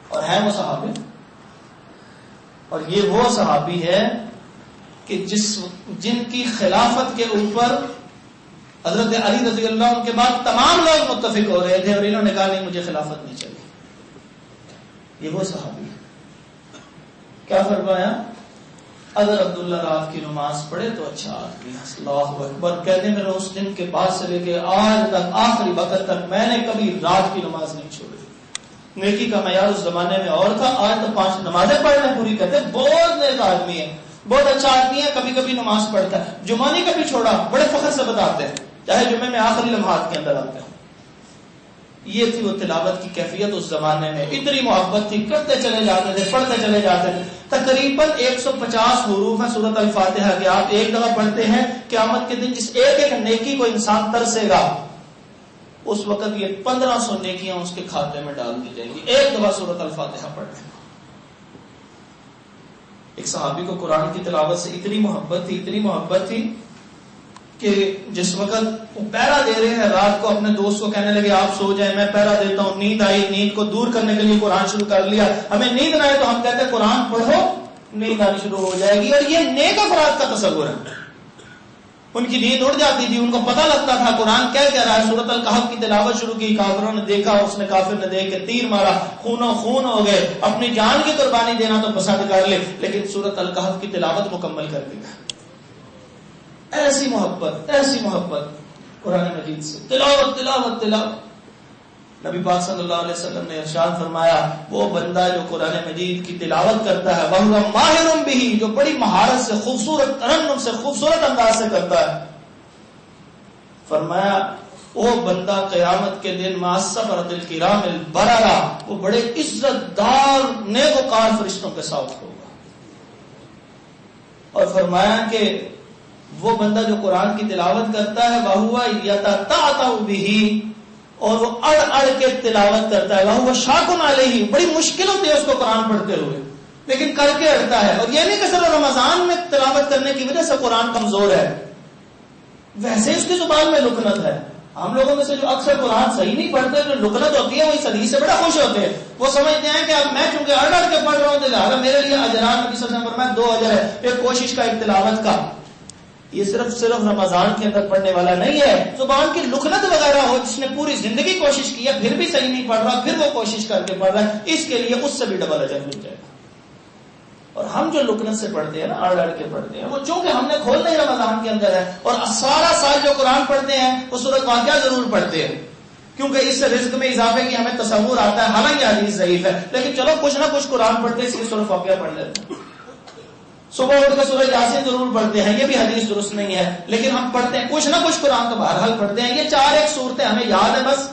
A: اور ہے وہ صحابی، اور یہ وہ صحابی ہے کہ جن کی خلافت کے اوپر حضرت علی رضی اللہ عنہ کے بعد تمام لوگ متفق ہو رہے تھے اور انہوں نے کہا نہیں مجھے خلافت نہیں چاہیے، یہ وہ صحابی ہے۔ کیا فرمایا؟ اگر عبداللہ رات کی نماز پڑھے تو اچھا آدمی، اللہ اکبر، کہتے ہیں میرے اس دن کے بعد سے لے کے آج تک آخری وقت تک میں نے کبھی رات کی نماز نہیں چھوڑی۔ نیکی کا معیار اس زمانے میں اور تھا، آج تو 5 نمازیں پڑھنے پوری کرتے، بہت نیک آدمی ہے۔ بہت اچھا آدمی ہے، کبھی کبھی نماز پڑھتا ہے، جمعہ نہیں کبھی چھوڑا، بڑے فخر سے بتاتے ہیں، چاہے جمعے میں آخری لمحات کے اندر آتے ہیں۔ یہ تھی وہ تلاوت کی کیفیت اس زمانے میں، اتنی محبت تھی، کرتے چلے جاتے تھے، پڑھتے چلے جاتے تھے۔ تقریباً 150 حروف ہیں سورۃ الفاتحہ کے، آپ ایک دفعہ پڑھتے ہیں، قیامت کے دن جس ایک ایک نیکی کو انسان ترسے گا، اس وقت یہ 1500 نیکیاں اس کے کھاتے میں ڈال دی جائیں گی، ایک دفعہ سورۃ الفاتحہ پڑھنے میں۔ ایک صحابی کو قرآن کی تلاوت سے اتنی محبت تھی کہ جس وقت وہ پہرا دے رہے ہیں رات کو، اپنے دوست کو کہنے لگے آپ سو جائیں، میں پہرا دیتا ہوں، نیند آئی، نیند کو دور کرنے کے لیے قرآن شروع کر لیا، ہمیں نیند نہ آئے تو ہم کہتے ہیں قرآن پڑھو، نیند آنی شروع ہو جائے گی۔ اور یہ نیک افراد کا تصور ہے، ان کی نیند اڑ جاتی تھی، ان کو پتہ لگتا تھا قرآن کیا کہہ رہا ہے۔ سورۃ الکہف کی تلاوت شروع کی، کافروں نے دیکھا، اس نے کافر نے دیکھ کے تیر مارا، خون ہو گئے، اپنی جان کی قربانی دینا تو پسند کر لے، لیکن سورۃ الکہف کی تلاوت مکمل کر دی۔ ایسی محبت قرآن مجید سے، تلاوت۔ نبی پاک صلی اللہ علیہ وسلم نے ارشاد فرمایا، وہ بندہ جو قرآن مجید کی تلاوت کرتا ہے، وَهُوَ مَاهِرٌ بِهِ، جو بڑی مہارت سے، خوبصورت ترنم سے، خوبصورت انداز سے کرتا ہے، فرمایا وہ بندہ قیامت کے دن مع السفرۃ الکرام البررہ، وہ بڑے عزت دار نیکوکار فرشتوں کے ساتھ ہوگا۔ اور فرمایا کہ وہ بندہ جو قرآن کی تلاوت کرتا ہے، وَهُوَ يَتَتَعْتَعُ بِهِ، اور وہ اڑ کے تلاوت کرتا ہے، وَهُوَ شَاقٌ عَلَيْهِ، بڑی مشکل ہوتی ہے اس کو قرآن پڑھتے ہوئے، لیکن کر کے اڑتا ہے۔ اور یہ نہیں کہ صرف رمضان میں تلاوت کرنے کی وجہ سے قرآن کمزور ہے، ویسے اس کی زبان میں لکنت ہے۔ ہم لوگوں میں سے جو اکثر قرآن صحیح نہیں پڑھتے، جو لکنت ہوتی ہے وہ اس حدیث سے بڑا خوش ہوتے ہیں، وہ سمجھتے ہیں کہ اب میں چونکہ اڑ کے پڑھ رہا ہوں تو لہٰذا میرے لیے اجران، نبی صلی اللہ علیہ وسلم فرمایا 2 اجر ہے، ایک کوشش کا، ایک تلاوت کا۔ یہ صرف رمضان کے اندر پڑھنے والا نہیں ہے، زبان کی لکنت وغیرہ ہو، جس نے پوری زندگی کوشش کی ہے پھر بھی صحیح نہیں پڑھ رہا، پھر وہ کوشش کر کے پڑھ رہا ہے، اس کے لیے اس سے بھی ڈبل اجر مل جائے گا۔ اور ہم جو لکنت سے پڑھتے ہیں نا، اڑ کے پڑھتے ہیں، وہ چونکہ ہم نے کھولنا ہی رمضان کے اندر ہے، اور سارا سال جو قرآن پڑھتے ہیں وہ سورۃ واقعہ ضرور پڑھتے ہیں، کیونکہ اس سے رزق میں اضافے کی ہمیں تصور آتا ہے، حالانکہ حدیث ضعیف ہے، لیکن چلو کچھ نہ کچھ قرآن پڑھتے ہیں، اس لیے سورۃ واقعہ پڑھ لیتے ہیں۔ صبح اٹھ کے سورہ یاسین ضرور پڑھتے ہیں، یہ بھی حدیث درست نہیں ہے، لیکن ہم پڑھتے ہیں کچھ نہ کچھ قرآن تو بہرحال پڑھتے ہیں۔ یہ 4 صورتیں ہمیں یاد ہے، بس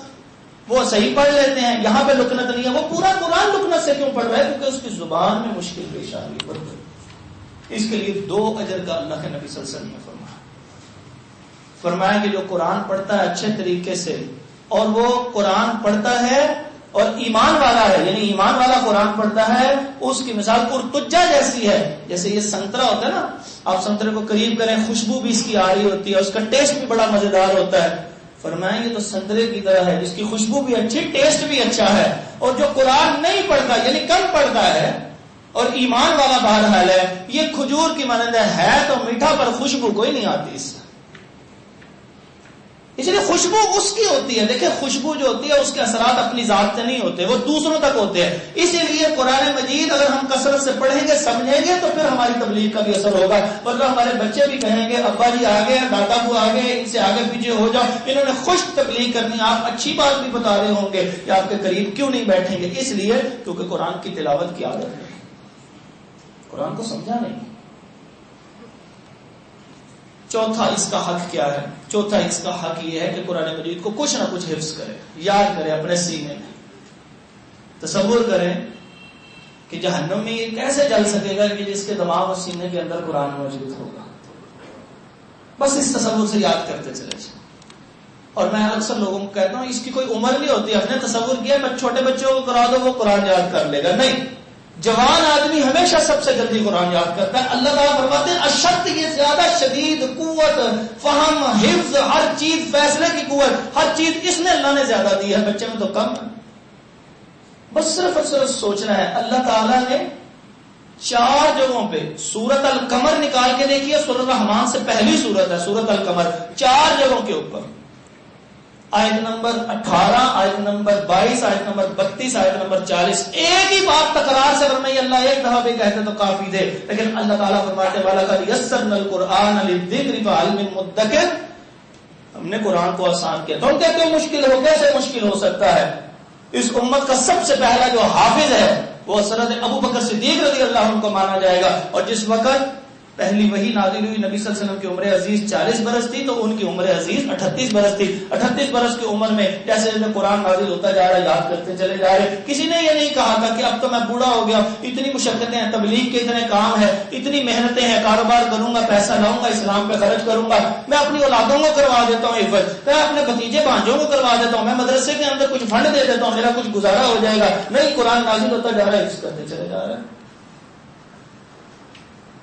A: وہ صحیح پڑھ لیتے ہیں، یہاں پہ لکنت نہیں ہے۔ وہ پورا قرآن لکنت سے کیوں پڑھ رہا ہے؟ کیونکہ اس کی زبان میں مشکل پیش آ رہی ہے، اس کے لیے 2 اجر کا اللہ کے نبی صلی اللہ علیہ وسلم نے فرمایا کہ جو قرآن پڑھتا ہے اچھے طریقے سے، اور وہ قرآن پڑھتا ہے اور ایمان والا ہے، یعنی ایمان والا قرآن پڑھتا ہے، اس کی مثال ارتجا جیسی ہے۔ جیسے یہ سنترا ہوتا ہے نا، آپ سنترے کو قریب کریں، خوشبو بھی اس کی آ رہی ہوتی ہے، اس کا ٹیسٹ بھی بڑا مزیدار ہوتا ہے۔ فرمائیں گے تو سنترے کی طرح ہے، جس کی خوشبو بھی اچھی، ٹیسٹ بھی اچھا ہے۔ اور جو قرآن نہیں پڑھتا، یعنی کم پڑھتا ہے اور ایمان والا بہرحال ہے، یہ کھجور کی مانند ہے تو میٹھا پر خوشبو کوئی نہیں آتی اس سے، اس لیے خوشبو اس کی ہوتی ہے۔ دیکھیں خوشبو جو ہوتی ہے اس کے اثرات اپنی ذات سے نہیں ہوتے، وہ دوسروں تک ہوتے ہیں۔ اسی لیے قرآن مجید اگر ہم کثرت سے پڑھیں گے، سمجھیں گے، تو پھر ہماری تبلیغ کا بھی اثر ہوگا، ورنہ ہمارے بچے بھی کہیں گے ابا جی آگے، دادا کو آگے، ان سے آگے پیچھے ہو جاؤ، انہوں نے خوش تبلیغ کرنی، آپ اچھی بات بھی بتا رہے ہوں گے کہ آپ کے قریب کیوں نہیں بیٹھیں گے؟ اس لیے کیونکہ قرآن کی تلاوت کی عادت نہیں، قرآن کو سمجھا نہیں۔ چوتھا اس کا حق کیا ہے؟ چوتھا اس کا حق یہ ہے کہ قرآن مجید کو کچھ نہ کچھ حفظ کرے، یاد کرے اپنے سینے میں۔ تصور کریں کہ جہنم میں یہ کیسے جل سکے گا کہ جس کے دماغ اور سینے کے اندر قرآن موجود ہوگا؟ بس اس تصور سے یاد کرتے چلے جائیں۔ اور میں اکثر لوگوں کو کہتا ہوں اس کی کوئی عمر نہیں ہوتی، اپنے تصور کیا میں چھوٹے بچوں کو کرا دو وہ قرآن یاد کر لے گا، نہیں، جوان آدمی ہمیشہ سب سے جلدی قرآن یاد کرتا ہے۔ اللہ تعالیٰ فرماتے ہیں اشد، یہ زیادہ شدید قوت، فہم، حفظ، ہر چیز، فیصلے کی قوت، ہر چیز اس نے اللہ نے زیادہ دی ہے، بچے میں تو کم ہے۔ بس صرف اور صرف سوچنا ہے۔ اللہ تعالیٰ نے 4 جگہوں پہ سورۃ القمر نکال کے دیکھیے، سورۃ الرحمن سے پہلی سورت ہے سورۃ القمر، 4 جگہوں کے اوپر، آیت نمبر 18، آیت نمبر 22، آیت نمبر 32، آیت نمبر 40، ایک ہی بات تکرار سے فرمائی۔ اللہ ایک دفعہ بھی کہتے تو کافی تھے، لیکن اللہ تعالیٰ فرماتے وَلَقَدْ يَسَّرْنَا الْقُرْآنَ لِلذِّكْرِ فَهَلْ مِن مُدَّكِرٍ، ہم نے قرآن کو آسان کیا۔ تم کہتے ہو مشکل ہو، کیسے مشکل ہو سکتا ہے؟ اس امت کا سب سے پہلا جو حافظ ہے وہ حضرت ابو بکر صدیق رضی اللہ عنہ کو مانا جائے گا، اور جس وقت پہلی وحی نازل ہوئی نبی صلی اللہ علیہ وسلم کی عمر عزیز 40 برس تھی تو ان کی عمر عزیز 38 برس تھی. 38 برس کی عمر میں جیسے جیسے قرآن نازل ہوتا جا رہا ہے یاد کرتے چلے جا رہے. کسی نے یہ نہیں کہا تھا کہ اب تو میں بوڑھا ہو گیا, اتنی مشقتیں ہیں, تبلیغ کے اتنے کام ہیں, اتنی محنتیں ہیں, کاروبار کروں گا, پیسہ لاؤں گا, اسلام پہ خرچ کروں گا, میں اپنی اولادوں کو کروا دیتا ہوں حفظ, میں اپنے بھتیجے بھانجوں کو کروا دیتا ہوں, میں مدرسے کے اندر کچھ فنڈ دے دیتا ہوں, میرا کچھ گزارا ہو جائے گا. نہیں, قرآن نازل ہوتا جا رہا ہے حفظ کرتے چلے جا رہا ہے.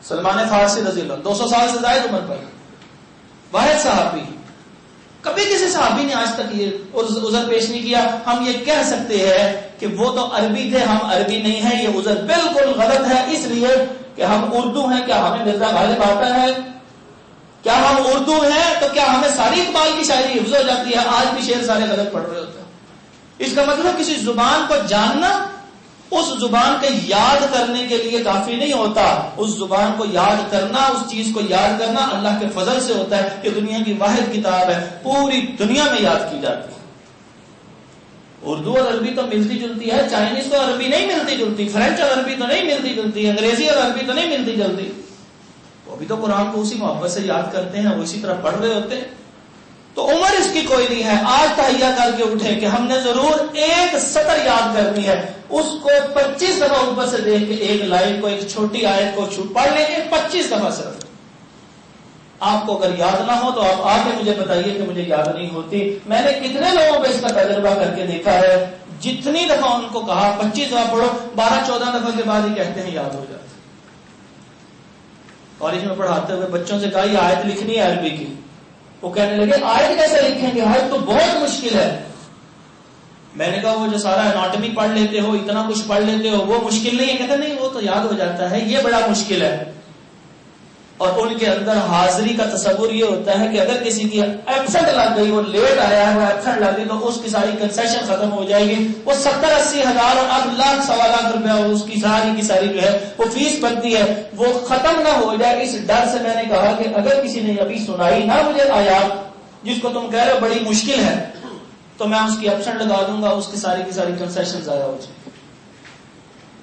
A: سلمان فارسی رضی اللہ 200 سال سے زائد عمر پر واحد صحابی, کبھی کسی صحابی نے آج تک یہ عذر پیش نہیں کیا. ہم یہ کہہ سکتے ہیں کہ وہ تو عربی تھے, ہم عربی نہیں ہیں, یہ عذر بالکل غلط ہے, اس لیے کہ ہم اردو ہیں. کیا ہمیں مرزا غالب آتا ہے؟ کیا ہم اردو ہیں تو کیا ہمیں ساری اقبال کی شاعری حفظ ہو جاتی ہے؟ آج بھی شعر سارے غلط پڑھ رہے ہوتے ہیں. اس کا مطلب کسی زبان کو جاننا اس زبان کے یاد کرنے کے لیے کافی نہیں ہوتا. اس زبان کو یاد کرنا, اس چیز کو یاد کرنا اللہ کے فضل سے ہوتا ہے. یہ دنیا کی واحد کتاب ہے, پوری دنیا میں یاد کی جاتی ہے. اردو اور عربی تو ملتی جلتی ہے, چائنیز تو عربی نہیں ملتی جلتی, فرینچ اور عربی تو نہیں ملتی جلتی, انگریزی اور عربی تو نہیں ملتی جلتی. وہ بھی تو قرآن کو اسی محبت سے یاد کرتے ہیں, وہ اسی طرح پڑھ رہے ہوتے ہیں. تو عمر اس کی کوئی نہیں ہے. آج تہیہ کر کے اٹھے کہ ہم نے ضرور ایک سطر یاد کرنی ہے, اس کو 25 دفعہ اوپر سے دیکھ کے ایک لائن کو, ایک چھوٹی آیت کو پڑھ لیں گے 25 دفعہ صرف. آپ کو اگر یاد نہ ہو تو آپ آ کے مجھے بتائیے کہ مجھے یاد نہیں ہوتی. میں نے کتنے لوگوں پہ اس کا تجربہ کر کے دیکھا ہے, جتنی دفعہ ان کو کہا 25 دفعہ پڑھو, 12-14 دفعہ کے بعد ہی کہتے ہیں یاد ہو جاتا. کالج میں پڑھاتے ہوئے بچوں سے کہا یہ آیت لکھنی ہے عربی کی, وہ کہنے لگے آیت کیسے لکھیں گے, آیت تو بہت مشکل ہے. میں نے کہا وہ جو سارا اناٹمی پڑھ لیتے ہو, اتنا کچھ پڑھ لیتے ہو, وہ مشکل نہیں ہے. کہتے نہیں وہ تو یاد ہو جاتا ہے, یہ بڑا مشکل ہے. اور ان کے اندر حاضری کا تصور یہ ہوتا ہے کہ اگر کسی کی ایبسنٹ لگ گئی, وہ لیٹ آیا ہے, وہ ایبسنٹ لگ گئی تو اس کی ساری کنسیشن ختم ہو جائے گی. وہ 70-80 ہزار اور 8 لاکھ 1.25 لاکھ روپیہ اس کی ساری جو ہے وہ فیس بنتی ہے, وہ ختم نہ ہو جائے. اس ڈر سے میں نے کہا کہ اگر کسی نے ابھی سنائی نہ مجھے آیات جس کو تم کہہ رہے ہو بڑی مشکل ہے, تو میں اس کی ایبسنٹ لگا دوں گا, اس کی ساری کنسیشن ضائع ہو جائے.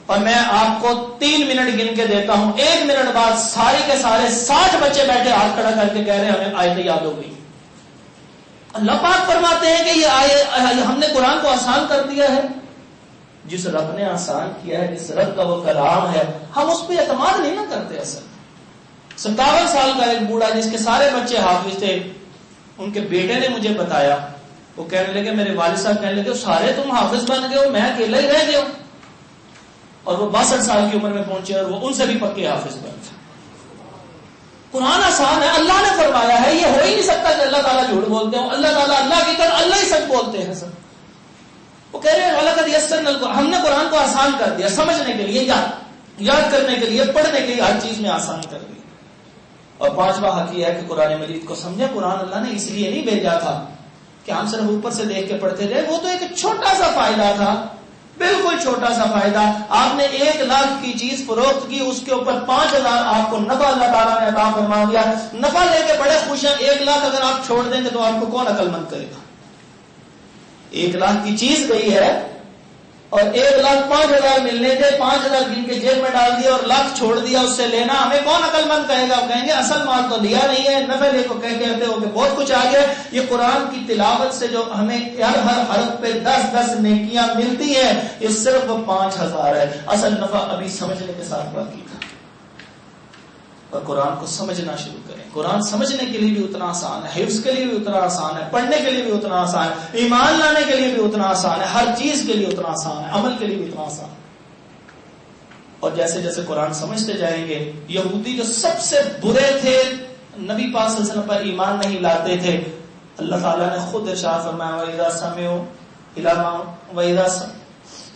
A: اور میں آپ کو 3 منٹ گن کے دیتا ہوں, 1 منٹ بعد سارے کے سارے 60 بچے بیٹھے ہاتھ کھڑا کر کے کہہ رہے ہیں ہمیں آیتیں یاد ہو گئی. اللہ پاک فرماتے ہیں کہ یہ ہم نے قرآن کو آسان کر دیا ہے. جس رب نے آسان کیا ہے, جس رب کا وہ کلام ہے, ہم اس پہ اعتماد نہیں نہ کرتے. اصل 57 سال کا ایک بوڑھا جس کے سارے بچے حافظ تھے, ان کے بیٹے نے مجھے بتایا, وہ کہنے لگے, میرے والد صاحب کہنے لگے سارے تم حافظ بن گئے ہو, میں اکیلا ہی رہ گیا ہوں. اور وہ 62 سال کی عمر میں پہنچے اور وہ ان سے بھی پکے حافظ بن گئے. قرآن آسان ہے, اللہ نے فرمایا ہے, یہ ہو ہی نہیں سکتا کہ اللہ تعالیٰ جھوٹ بولتے ہوں. اللہ تعالیٰ اللہ کی طرح اللہ ہی سچ بولتے ہیں سب. وہ کہہ رہے ہیں وَلَقَدْ يَسَّرْنَا الْقُرْآنَ, ہم نے قرآن کو آسان کر دیا, سمجھنے کے لیے, یاد کرنے کے لیے, پڑھنے کے لیے, ہر چیز میں آسان کر دیا. اور 5واں حق یہ ہے کہ قرآن مجید کو سمجھے. قرآن اللہ نے اس لیے نہیں بھیجا تھا کہ ہم صرف اوپر سے دیکھ کے پڑھتے رہے, وہ تو ایک چھوٹا سا فائدہ تھا, بالکل چھوٹا سا فائدہ. آپ نے 1 لاکھ کی چیز فروخت کی, اس کے اوپر 5,000 آپ کو نفع اللہ تعالیٰ نے عطا فرما دیا. نفع لے کے بڑے خوش ہیں. 1 لاکھ اگر آپ چھوڑ دیں گے تو آپ کو کون عقل مند کرے گا؟ 1 لاکھ کی چیز گئی ہے اور 1,05,000 ملنے تھے, 5,000 گن کے جیب میں ڈال دیا اور لاکھ چھوڑ دیا اس سے لینا. ہمیں کون عقل مند کہے گا؟ کہیں گے اصل مال تو لیا نہیں ہے, نفع لے کو کہتے ہو کہ بہت کچھ آ گیا. یہ قرآن کی تلاوت سے جو ہمیں ہر حرف پہ 10 نیکیاں ملتی ہیں, یہ صرف 5,000 ہے. اصل نفع ابھی سمجھنے کے ساتھ باقی تھا. اور قرآن کو سمجھنا شروع کریں. قرآن سمجھنے کے لیے بھی اتنا آسان ہے, حفظ کے لیے بھی اتنا آسان ہے, پڑھنے کے لیے بھی اتنا آسان ہے, ایمان لانے کے لیے بھی اتنا آسان ہے, ہر چیز کے لیے اتنا آسان ہے, عمل کے لیے بھی اتنا آسان ہے. اور جیسے جیسے قرآن سمجھتے جائیں گے, یہودی جو سب سے برے تھے, نبی پاک صلی اللہ علیہ وسلم پر ایمان نہیں لاتے تھے, اللہ تعالیٰ نے خود ارشاد فرمایا وَإِذَا سَمِعُوا إِلَىٰ مَا وَإِذَا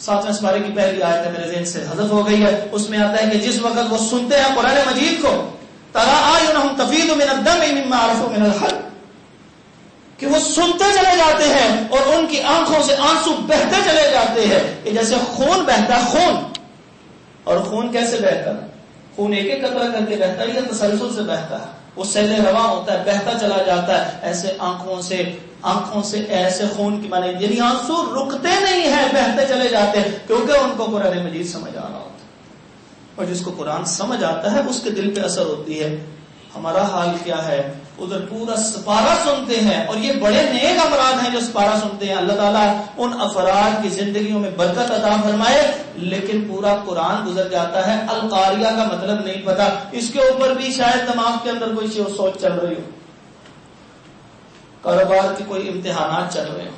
A: 7ویں سپارے کی پہلی آیت ہے, میرے ذہن سے حذف ہو گئی ہے. اس میں آتا ہے کہ جس وقت وہ سنتے ہیں قرآن مجید کو, تَرَىٰ أَعْيُنَهُمْ تَفِيضُ مِنَ الدَّمْعِ مِمَّا عَرَفُوا مِنَ الْحَقِّ, کہ وہ سنتے چلے جاتے ہیں اور ان کی آنکھوں سے آنسو بہتے چلے جاتے ہیں. کہ جیسے خون بہتا ہے, خون, اور خون کیسے بہتا ہے؟ خون ایک ایک قطرہ کر کے بہتا ہے یا تسلسل سے بہتا ہے؟ وہ سیل رواں ہوتا ہے, بہتا چلا جاتا ہے. ایسے آنکھوں سے ایسے خون کی مانے, یعنی آنسو رکتے نہیں ہیں, بہتے چلے جاتے ہیں, کیونکہ ان کو قرآن مجید سمجھ آ رہا ہوتا ہے. اور جس کو قرآن سمجھ آتا ہے اس کے دل پہ اثر ہوتی ہے. ہمارا حال کیا ہے؟ ادھر پورا سپارہ سنتے ہیں، اور یہ بڑے نیک افراد ہیں جو سپارہ سنتے ہیں. اللہ تعالیٰ ان افراد کی زندگیوں میں برکت عطا فرمائے، لیکن پورا قرآن گزر جاتا ہے، القاریہ کا مطلب نہیں پتا. اس کے اوپر بھی شاید دماغ کے اندر کوئی سوچ چل رہی ہو، کاروبار کے کوئی امتحانات چل رہے ہو،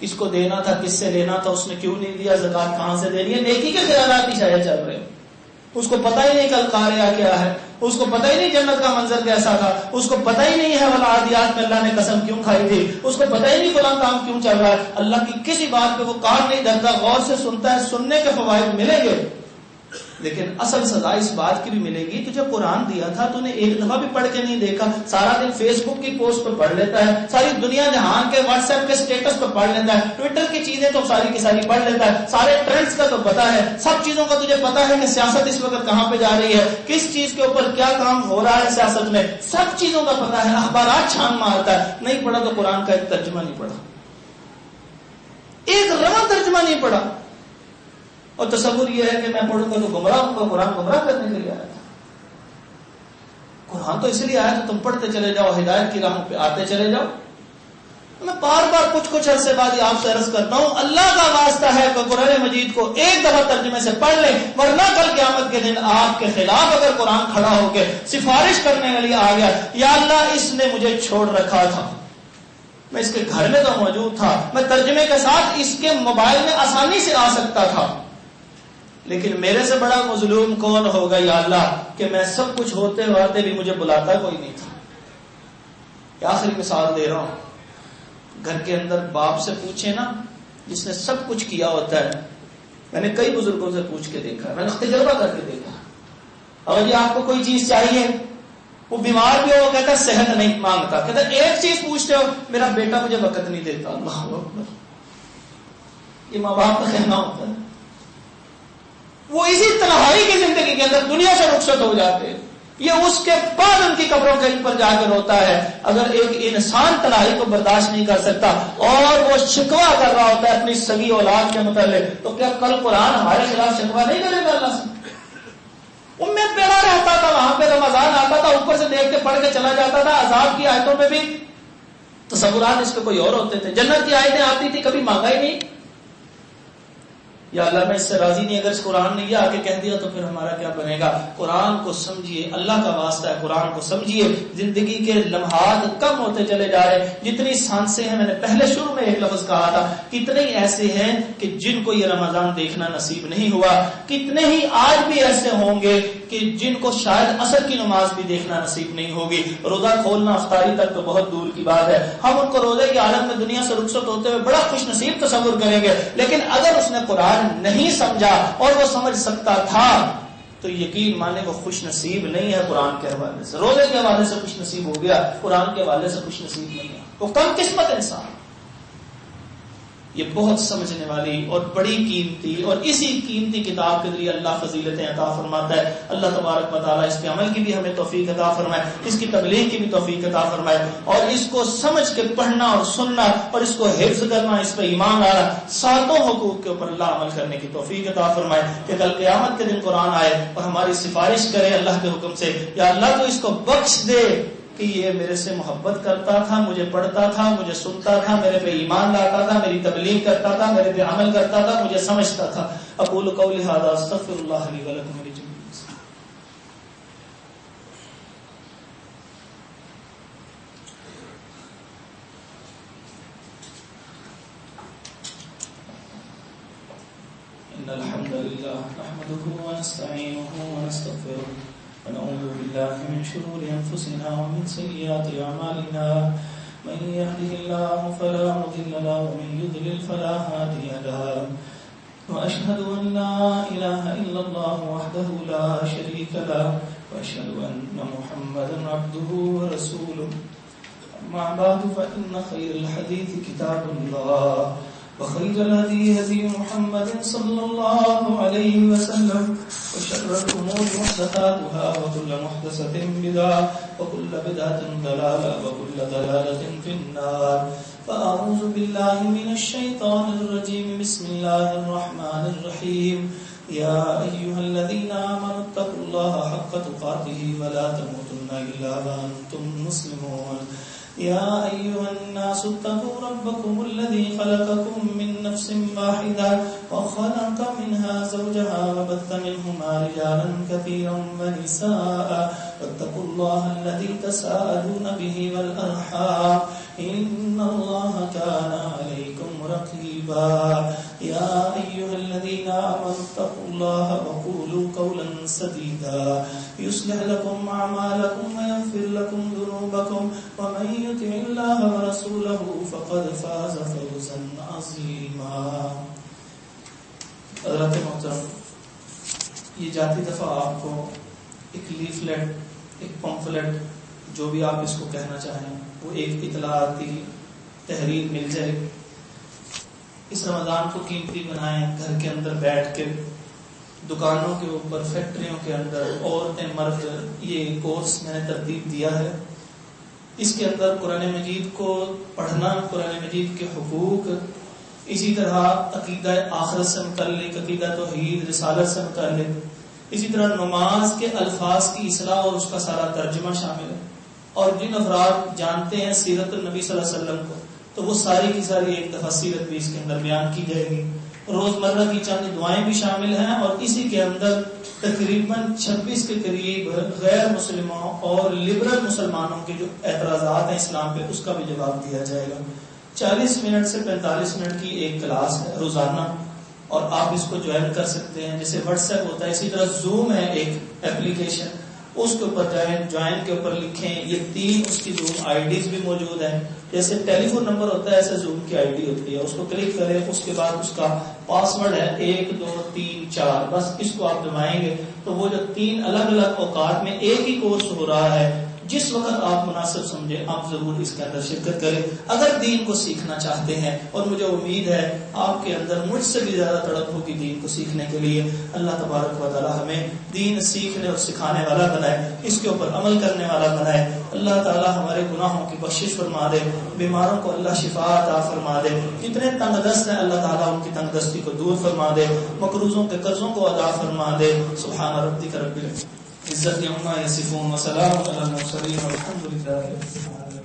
A: کس کو دینا تھا، کس سے لینا تھا، اس نے کیوں نہیں دیا، زکات کہاں سے دینی ہے، نیکی کے خیالات بھی شاید چل رہے ہو. اس کو پتہ ہی نہیں کہ القاریہ کیا ہے، اس کو پتہ ہی نہیں جنت کا منظر کیسا تھا، اس کو پتہ ہی نہیں ہے والعادیات میں اللہ نے قسم کیوں کھائی تھی، اس کو پتہ ہی نہیں فلاں کام کیوں چل رہا ہے. اللہ کی کسی بات پہ وہ کان نہیں دھرتا، غور سے سنتا ہے، سننے کے فوائد ملیں گے، لیکن اصل سزا اس بات کی بھی ملے گی. تجھے قرآن دیا تھا، تو نے ایک دفعہ بھی پڑھ کے نہیں دیکھا، سارا دن فیس بک کی پوسٹ پہ پڑھ لیتا ہے، ساری دنیا جہان کے واٹس ایپ کے اسٹیٹس پہ پڑھ لیتا ہے، ٹویٹر کی چیزیں تو ساری کی ساری پڑھ لیتا ہے، سارے ٹرینڈز کا تو پتا ہے، سب چیزوں کا تجھے پتا ہے کہ سیاست اس وقت کہاں پہ جا رہی ہے، کس چیز کے اوپر کیا کام ہو رہا ہے سیاست میں، سب چیزوں کا پتا ہے، اخبارات چھان مارتا ہے. نہیں پڑھا تو قرآن کا ایک ترجمہ نہیں پڑھا، ایک رواں ترجمہ نہیں پڑھا، اور تصور یہ ہے کہ میں پڑھوں گا تو گمراہ ہوں گا. قرآن گمراہ کرنے کے لیے آیا تھا. قرآن تو اس لیے آیا تو تم پڑھتے چلے جاؤ، ہدایت کی راہوں پہ آتے چلے جاؤ. میں بار بار کچھ عرصے بعد آپ سے عرض کرتا ہوں، اللہ کا واسطہ ہے کہ قرآن مجید کو ایک دفعہ ترجمے سے پڑھ لیں، ورنہ کل قیامت کے دن آپ کے خلاف اگر قرآن کھڑا ہو کے سفارش کرنے کے لیے آ گیا، یا اللہ اس نے مجھے چھوڑ رکھا تھا، میں اس کے گھر میں تو موجود تھا، میں ترجمے کے ساتھ اس کے موبائل میں آسانی سے آ سکتا تھا، لیکن میرے سے بڑا مظلوم کون ہوگا یا اللہ کہ میں سب کچھ ہوتے ہوتے بھی مجھے بلاتا کوئی نہیں تھا. آخری مثال دے رہا ہوں، گھر کے اندر باپ سے پوچھے نا، جس نے سب کچھ کیا ہوتا ہے. میں نے کئی بزرگوں سے پوچھ کے دیکھا، میں نے تجربہ کر کے دیکھا، اور یہ آپ کو کوئی چیز چاہیے، وہ بیمار بھی ہو، وہ کہتا ہے صحت نہیں مانگتا، کہتا ہے ایک چیز پوچھتے ہو، میرا بیٹا مجھے وقت نہیں دیتا. اللہ اکبر، یہ ماں باپ کا کہنا ہوتا ہے. وہ اسی تنہائی کی زندگی کے اندر دنیا سے رخصت ہو جاتے ہیں، یہ اس کے بعد ان کی قبروں کے اوپر جا کے روتا ہے. اگر ایک انسان تنہائی کو برداشت نہیں کر سکتا اور وہ شکوہ کر رہا ہوتا ہے اپنی سگی اولاد کے متعلق، تو کیا کل قرآن ہمارے خلاف شکوہ نہیں کرے گا اللہ سے؟ امید پیڑا رہتا تھا، وہاں پہ رمضان آتا تھا، اوپر سے دیکھ کے پڑھ کے چلا جاتا تھا. عذاب کی آیتوں پہ بھی تصورات اس پہ کوئی اور ہوتے تھے، جنت کی آیتیں آتی تھی، کبھی مانگا ہی نہیں. یا اللہ میں اس سے راضی نہیں، اگر اس قرآن نے یہ آ کے کہہ دیا تو پھر ہمارا کیا بنے گا؟ قرآن کو سمجھیے، اللہ کا واسطہ ہے، قرآن کو سمجھیے. زندگی کے لمحات کم ہوتے چلے جا رہے ہیں، جتنی سانسیں ہیں، میں نے پہلے شروع میں ایک لفظ کہا تھا، کتنے ہی ایسے ہیں کہ جن کو یہ رمضان دیکھنا نصیب نہیں ہوا، کتنے ہی آج بھی ایسے ہوں گے کہ جن کو شاید عصر کی نماز بھی دیکھنا نصیب نہیں ہوگی. روزہ کھولنا افطاری تک تو بہت دور کی بات ہے، ہم ان کو روزے کی حالت میں دنیا سے رخصت ہوتے ہوئے بڑا خوش نصیب تصور کریں گے. لیکن اگر اس نے قرآن نہیں سمجھا اور وہ سمجھ سکتا تھا تو یقین مانے وہ خوش نصیب نہیں ہے. قرآن کے حوالے سے، روزے کے حوالے سے خوش نصیب ہو گیا، قرآن کے حوالے سے خوش نصیب نہیں ہے. وہ کم قسمت انسان. یہ بہت سمجھنے والی اور بڑی قیمتی اور اسی قیمتی کتاب کے ذریعے اللہ فضیلتیں عطا فرماتا ہے. اللہ تبارک و تعالیٰ اس کے عمل کی بھی ہمیں توفیق عطا فرمائے، اس کی تبلیغ کی بھی توفیق عطا فرمائے، اور اس کو سمجھ کے پڑھنا اور سننا اور اس کو حفظ کرنا، اس پہ ایمان لانا، ساتوں حقوق کے اوپر اللہ عمل کرنے کی توفیق عطا فرمائے کہ کل قیامت کے دن قرآن آئے اور ہماری سفارش کرے اللہ کے حکم سے، یا اللہ تو اس کو بخش دے کہ یہ میرے سے محبت کرتا تھا، مجھے پڑھتا تھا، مجھے سنتا تھا، میرے پہ ایمان لاتا تھا، میری تبلیغ کرتا تھا، میرے پہ عمل کرتا تھا، مجھے سمجھتا تھا. اقول قولی ھذا استغفر اللہ لی ولکم ولجميع ان الحمد لله نحمده ونستعينه ونستغفره ونعوذ بالله من شرور أنفسنا ومن سيئات أعمالنا من يهده الله فلا مضل له ومن يضلل فلا هادي له وأشهد أن لا إله إلا الله وحده لا شريك له وأشهد أن محمدا عبده ورسوله. أما بعد فإن خير الحديث كتاب الله وخير الهدي هدي محمد صلى الله عليه وسلم وشر الأمور محدثاتها وكل محدثة بدعة وكل بدعة ضلالة وكل ضلالة في النار. فأعوذ بالله من الشيطان الرجيم. بسم الله الرحمن الرحيم. يا أيها الذين آمنوا اتقوا الله حق تقاته ولا تموتن إلا وأنتم مسلمون يا أيها الناس اتقوا ربكم الذي خلقكم من نفس واحدة وخلق منها زوجها وبث منهما رجالا كثيرا ونساء واتقوا الله الذي تساءلون به والأرحام إن الله كان عليكم رقيبا يا أيها الذين آمنوا اتقوا الله وقولوا قولا سديدا يصلح لكم أعمالكم ويغفر لكم ذنوبكم ومن يطع الله ورسوله فقد فاز فوزا عظيما. حضرات محترم، یہ جاتی دفعہ آپ کو ایک لیفلیٹ، ایک پمفلٹ، جو بھی آپ اس کو کہنا چاہیں، وہ ایک اطلاعاتی تحریر مل جائے. اس رمضان کو قیمتی بنائیں. گھر کے اندر بیٹھ کے، دکانوں کے اوپر، فیکٹریوں کے اندر، عورتیں مرد، یہ کورس میں نے ترتیب دیا ہے. اس کے اندر قرآن مجید کو پڑھنا، قرآن مجید کے حقوق، اسی طرح عقیدہ آخرت سے متعلق، عقیدہ توحید، رسالت سے متعلق، اسی طرح نماز کے الفاظ کی اصلاح اور اس کا سارا ترجمہ شامل ہے. اور جن افراد جانتے ہیں سیرت النبی صلی اللہ علیہ وسلم کو، تو وہ ساری کی ساری ایک دفعہ سیرت بھی اس کے اندر بیان کی جائے گی. روزمرہ کی چند دعائیں بھی شامل ہیں، اور اسی کے اندر تقریباً 26 کے قریب غیر مسلموں اور لبرل مسلمانوں کے جو اعتراضات ہیں اسلام پہ، اس کا بھی جواب دیا جائے گا. 40 منٹ سے 45 منٹ کی ایک کلاس ہے روزانہ، اور آپ اس کو جوائن کر سکتے ہیں. جیسے واٹس ایپ ہوتا ہے، اسی طرح زوم ہے ایک اپلیکیشن، اس کے اوپر جوائن کے اوپر لکھیں. یہ 3 اس کی زوم آئی ڈیز بھی موجود ہیں. جیسے ٹیلی فون نمبر ہوتا ہے، ایسے زوم کی آئی ڈی ہوتی ہے. اس کو کلک کریں، اس کے بعد اس کا پاسورڈ ہے 1 2 3 4. بس اس کو آپ دبائیں گے تو وہ جو 3 الگ الگ اوقات میں ایک ہی کورس ہو رہا ہے، جس وقت آپ مناسب سمجھے آپ ضرور اس کے اندر شرکت کریں. اگر دین کو سیکھنا چاہتے ہیں، اور مجھے امید ہے آپ کے اندر مجھ سے بھی زیادہ تڑپ ہوگی دین کو سیکھنے کے لیے. اللہ تبارک و تعالی ہمیں دین سیکھنے اور سکھانے والا بنائے، اس کے اوپر عمل کرنے والا بنائے. اللہ تعالی ہمارے گناہوں کی بخشش فرما دے، بیماروں کو اللہ شفا عطا فرما دے. جتنے تنگ دست ہیں اللہ تعالی ان کی تنگ دستی کو دور فرما دے، مقروضوں کے قرضوں کو ادا فرما دے. سبحان ربک رب العزت عما یصفون وسلام علی المرسلین والحمد للہ رب العالمین.